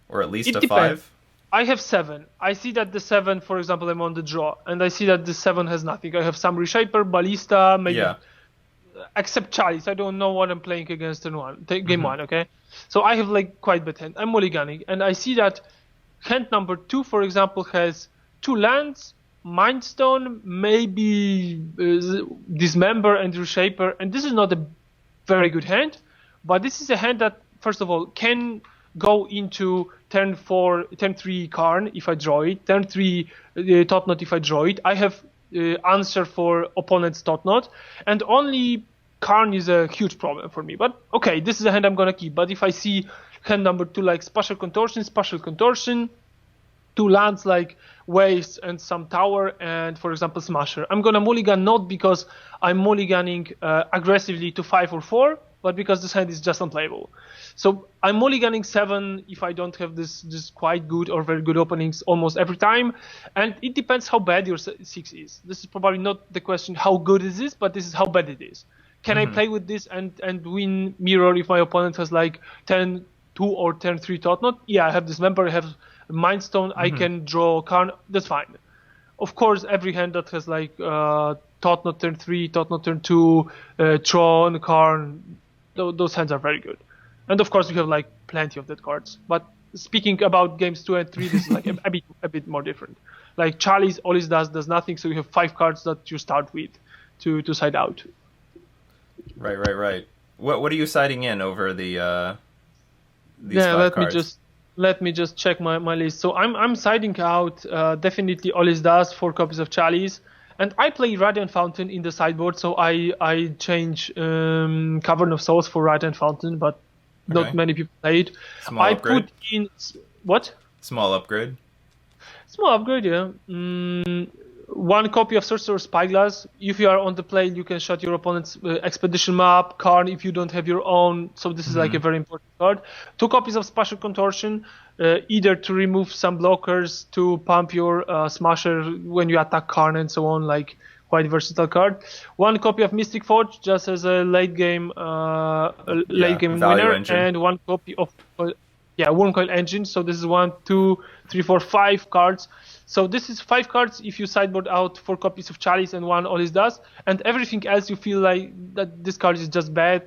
or at least a 5? I have 7. I see that the 7, for example, I'm on the draw, and I see that the 7 has nothing. I have some Reshaper, Ballista, maybe, except Chalice. I don't know what I'm playing against in game 1, okay? So I have like quite bad hand. I'm mulliganing, and I see that hand number 2, for example, has 2 lands, Mindstone, maybe Dismember and Reshaper, and this is not a very good hand, but this is a hand that, first of all, can go into turn 3 Karn if I draw it, turn 3 Totnot if I draw it. I have answer for opponent's Totnot, and only Karn is a huge problem for me. But okay, this is a hand I'm gonna keep. But if I see hand number 2 like Spatial Contortion, 2 lands like Waste and some Tower, and for example Smasher, I'm gonna mulligan not because I'm mulliganing aggressively to 5 or 4, but because this hand is just unplayable. So I'm mulliganing 7 if I don't have this quite good or very good openings almost every time. And it depends how bad your 6 is. This is probably not the question how good is this, but this is how bad it is. Can I play with this and win mirror if my opponent has like turn 2 or turn 3 Totnot? Yeah, I have this member, I have Mindstone, I can draw Karn, that's fine. Of course, every hand that has like Totnot turn 3, Totnot turn 2, Tron, Karn, those hands are very good. And of course, we have like plenty of that cards. But speaking about games 2 and 3, this is like a bit more different. Like Chalice always does nothing, so you have 5 cards that you start with to side out. Right. What are you siding in over these 5 cards? Let me just check my list. So I'm siding out definitely Olis does 4 copies of Chalice. And I play Radiant Fountain in the sideboard, so I change Cavern of Souls for Radiant Fountain, but not many people play it. Small upgrade? Put in... What? Small upgrade? Small upgrade, yeah. 1 copy of Sorcerer's Spyglass. If you are on the play, you can shut your opponent's Expedition Map, Karn if you don't have your own, so this is like a very important card. 2 copies of Spatial Contortion, either to remove some blockers, to pump your Smasher when you attack Karn and so on, like quite versatile card. 1 copy of Mystic Forge, just as a late game winner, engine. and 1 copy of Wormcoil Engine. So this is 1, 2, 3, 4, 5 cards. So this is 5 cards if you sideboard out 4 copies of Chalice and 1 Olis does, and everything else you feel like that this card is just bad.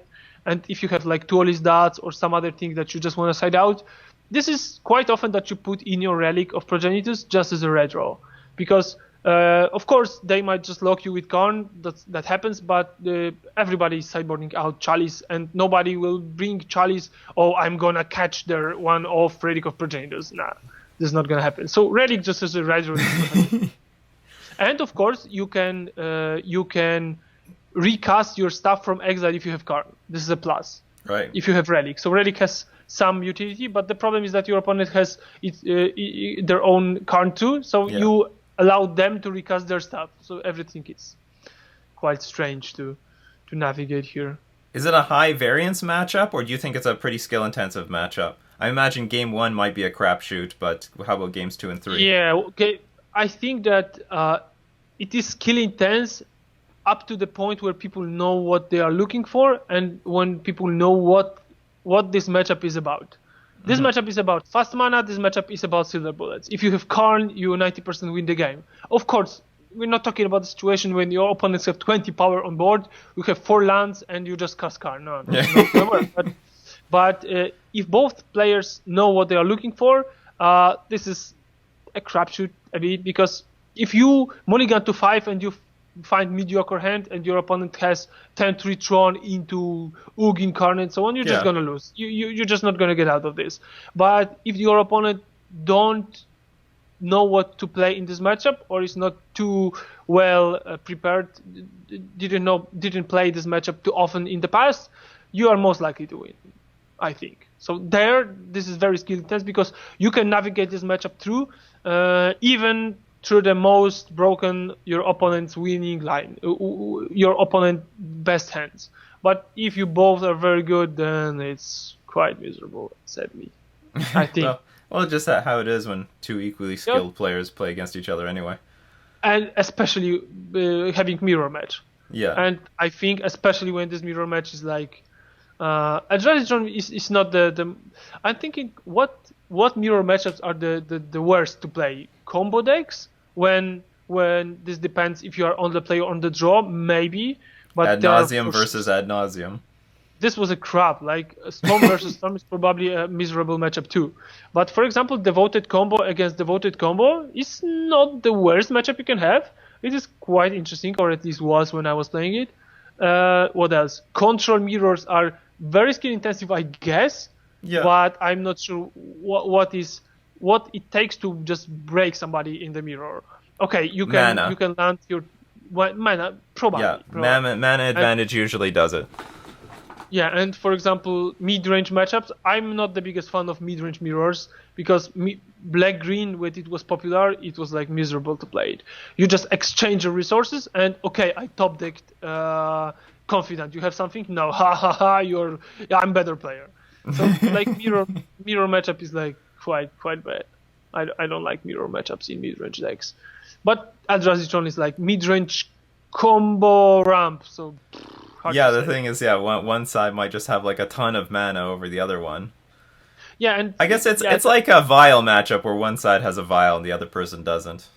And if you have like 2 Olis dots or some other thing that you just want to side out, this is quite often that you put in your Relic of Progenitus just as a redraw, because of course they might just lock you with Karn, that happens, but everybody is sideboarding out Chalice, and nobody will bring Chalice, I'm gonna catch their one off Relic of Progenitus. Nah, this is not gonna happen. So Relic just as a redraw. And of course you can recast your stuff from exile if you have Karn. This is a plus. Right. If you have Relic. So Relic has some utility, but the problem is that your opponent has their own Karn too. So you allow them to recast their stuff. So everything is quite strange to navigate here. Is it a high variance matchup, or do you think it's a pretty skill intensive matchup? I imagine game 1 might be a crapshoot, but how about games 2 and 3? Yeah, okay. I think that it is skill intense up to the point where people know what they are looking for, and when people know what this matchup is about. This matchup is about fast mana, this matchup is about silver bullets. If you have Karn, you 90% win the game. Of course, we're not talking about the situation when your opponents have 20 power on board, you have 4 lands, and you just cast Karn. No, not gonna work. But if both players know what they are looking for, this is a crapshoot a bit, because if you mulligan to 5 and you find mediocre hand and your opponent has 10-3 Tron into Ugin, Incarnate and so on, you're just gonna lose. You're just not gonna get out of this. But if your opponent don't know what to play in this matchup, or is not too well prepared, didn't play this matchup too often in the past, you are most likely to win, I think. So this is very skill intense, because you can navigate this matchup through, even through the most broken your opponent's winning line, your opponent best hands. But if you both are very good, then it's quite miserable, sadly, I think. Well, just how it is when two equally skilled players play against each other anyway. And especially having mirror match. Yeah. And I think especially when this mirror match is like, Eldrazi Tron is not the. I'm thinking what mirror matchups are the worst to play? Combo decks, when this depends if you are on the play or on the draw, maybe. But ad nauseum versus ad nauseum. This was a crap. Like Storm versus Storm is probably a miserable matchup too. But for example, Devoted Combo against Devoted Combo is not the worst matchup you can have. It is quite interesting, or at least was when I was playing it. What else? Control mirrors are very skill intensive, I guess. Yeah. But I'm not sure what it takes to just break somebody in the mirror. Okay, you can land your mana probably. Yeah, mana advantage usually does it. Yeah, and for example, mid-range matchups, I'm not the biggest fan of mid-range mirrors, because black-green, when it was popular, it was like miserable to play it. You just exchange your resources, and okay, I top-decked Confident. You have something? No, I'm better player. So like mirror matchup is like quite bad. I don't like mirror matchups in mid-range decks. But Eldrazi Tron is like mid-range combo ramp, so... Yeah, the thing is, one side might just have like a ton of mana over the other one. Yeah, and I guess it's like a Vial matchup where one side has a Vial and the other person doesn't.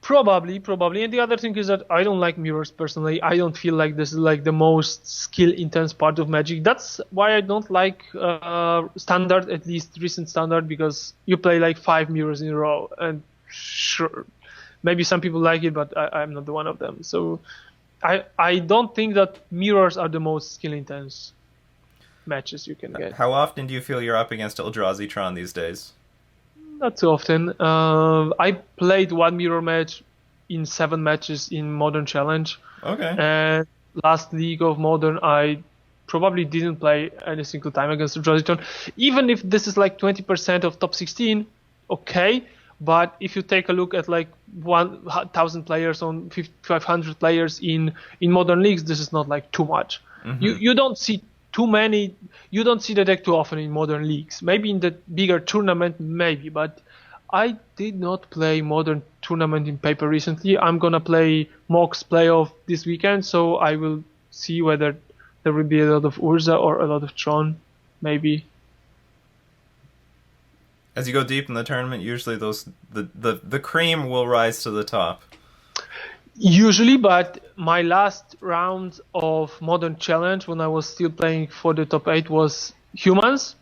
Probably. And the other thing is that I don't like mirrors personally. I don't feel like this is like the most skill-intense part of Magic. That's why I don't like Standard, at least recent Standard, because you play like 5 mirrors in a row. And sure, maybe some people like it, but I'm not the one of them. So... I don't think that mirrors are the most skill-intense matches you can get. How often do you feel you're up against Eldrazi Tron these days? Not too often. I played one mirror match in 7 matches in Modern Challenge. Okay. And last League of Modern, I probably didn't play any single time against Eldrazi Tron. Even if this is like 20% of top 16, okay. But if you take a look at like 1,000 players on 500 players in modern leagues, this is not like too much. Mm-hmm. You don't see too many. You don't see the deck too often in modern leagues. Maybe in the bigger tournament, maybe. But I did not play modern tournament in paper recently. I'm gonna play Mox playoff this weekend, so I will see whether there will be a lot of Urza or a lot of Tron, maybe. As you go deep in the tournament, usually the cream will rise to the top. Usually, but my last round of Modern Challenge, when I was still playing for the top 8, was Humans.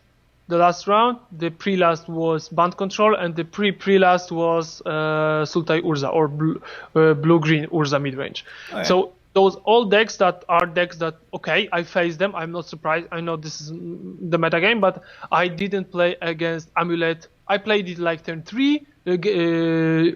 The last round. The pre-last was Band Control, and the pre-last was Sultai Urza, or blue-green Urza midrange. Oh, yeah. So those all decks that are decks that, okay, I faced them. I'm not surprised. I know this is the metagame, but I didn't play against Amulet. I played it like turn 3,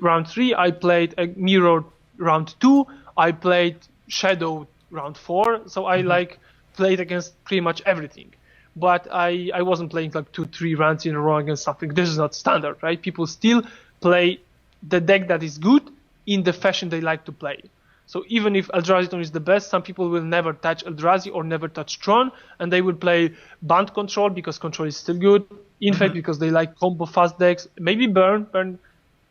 round 3. I played a Mirror round 2. I played Shadow round 4. So I played against pretty much everything. But I wasn't playing like 2-3 rounds in a row against something. This is not standard, right? People still play the deck that is good, in the fashion they like to play. So even if Eldrazi Tron is the best, some people will never touch Eldrazi or never touch Tron, and they will play Band Control because Control is still good. Infect because they like combo fast decks. Maybe Burn.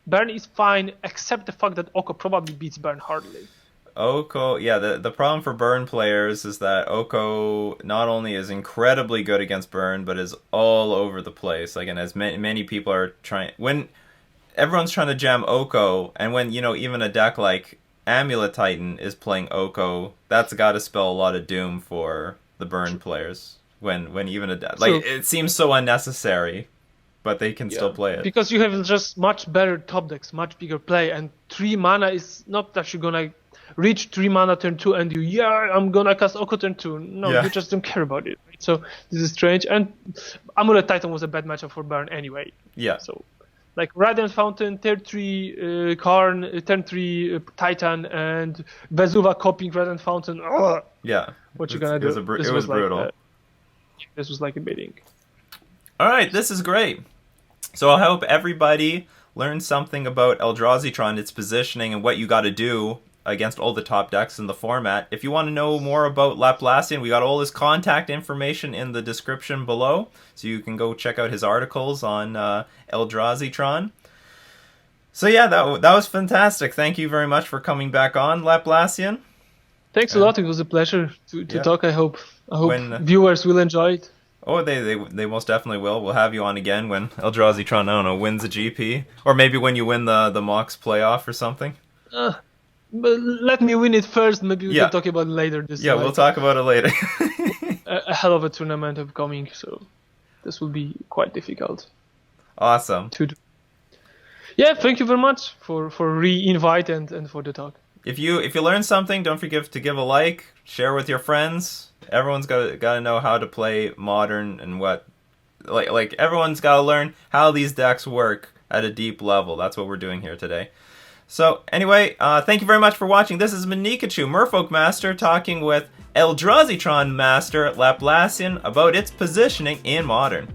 Burn is fine, except the fact that Oko probably beats Burn hardly. Oko, yeah, the problem for Burn players is that Oko not only is incredibly good against Burn, but is all over the place. Like, and as many people are trying, when everyone's trying to jam Oko, and when, you know, even a deck like Amulet Titan is playing Oko, that's got to spell a lot of doom for the Burn players. When even a deck, like, it seems so unnecessary, but they can still play it. Because you have just much better top decks, much bigger play, and 3 mana is not that you're gonna reach 3 mana turn 2 and I'm gonna cast Oko turn 2. No, you just don't care about it. Right? So this is strange. And Amulet Titan was a bad matchup for Burn anyway. Yeah. So like Radiant Fountain, turn 3 Karn, turn 3 Titan, and Vesuva copying Radiant Fountain. Ugh. Yeah. What you gonna do? It was brutal. This was like a bidding. All right, this is great. So I hope everybody learned something about Eldrazi Tron, its positioning, and what you got to do against all the top decks in the format. If you want to know more about Laplasjan, we got all his contact information in the description below, so you can go check out his articles on Eldrazi Tron. So yeah, that was fantastic. Thank you very much for coming back on, Laplasjan. Thanks a lot. It was a pleasure to talk. I hope viewers will enjoy it. Oh, they most definitely will. We'll have you on again when Eldrazi Tron, I don't know, wins a GP, or maybe when you win the Mox playoff or something. But let me win it first. Maybe we can talk about it later. We'll talk about it later. a hell of a tournament upcoming, so this will be quite difficult. Awesome. To do. Yeah, thank you very much for re-invite and for the talk. If you learn something, don't forget to give a like, share with your friends. Everyone's got to know how to play Modern and like everyone's got to learn how these decks work at a deep level. That's what we're doing here today. So anyway, thank you very much for watching. This has been Nikachu, Merfolk Master, talking with Eldrazi Tron Master Laplasjan about its positioning in Modern.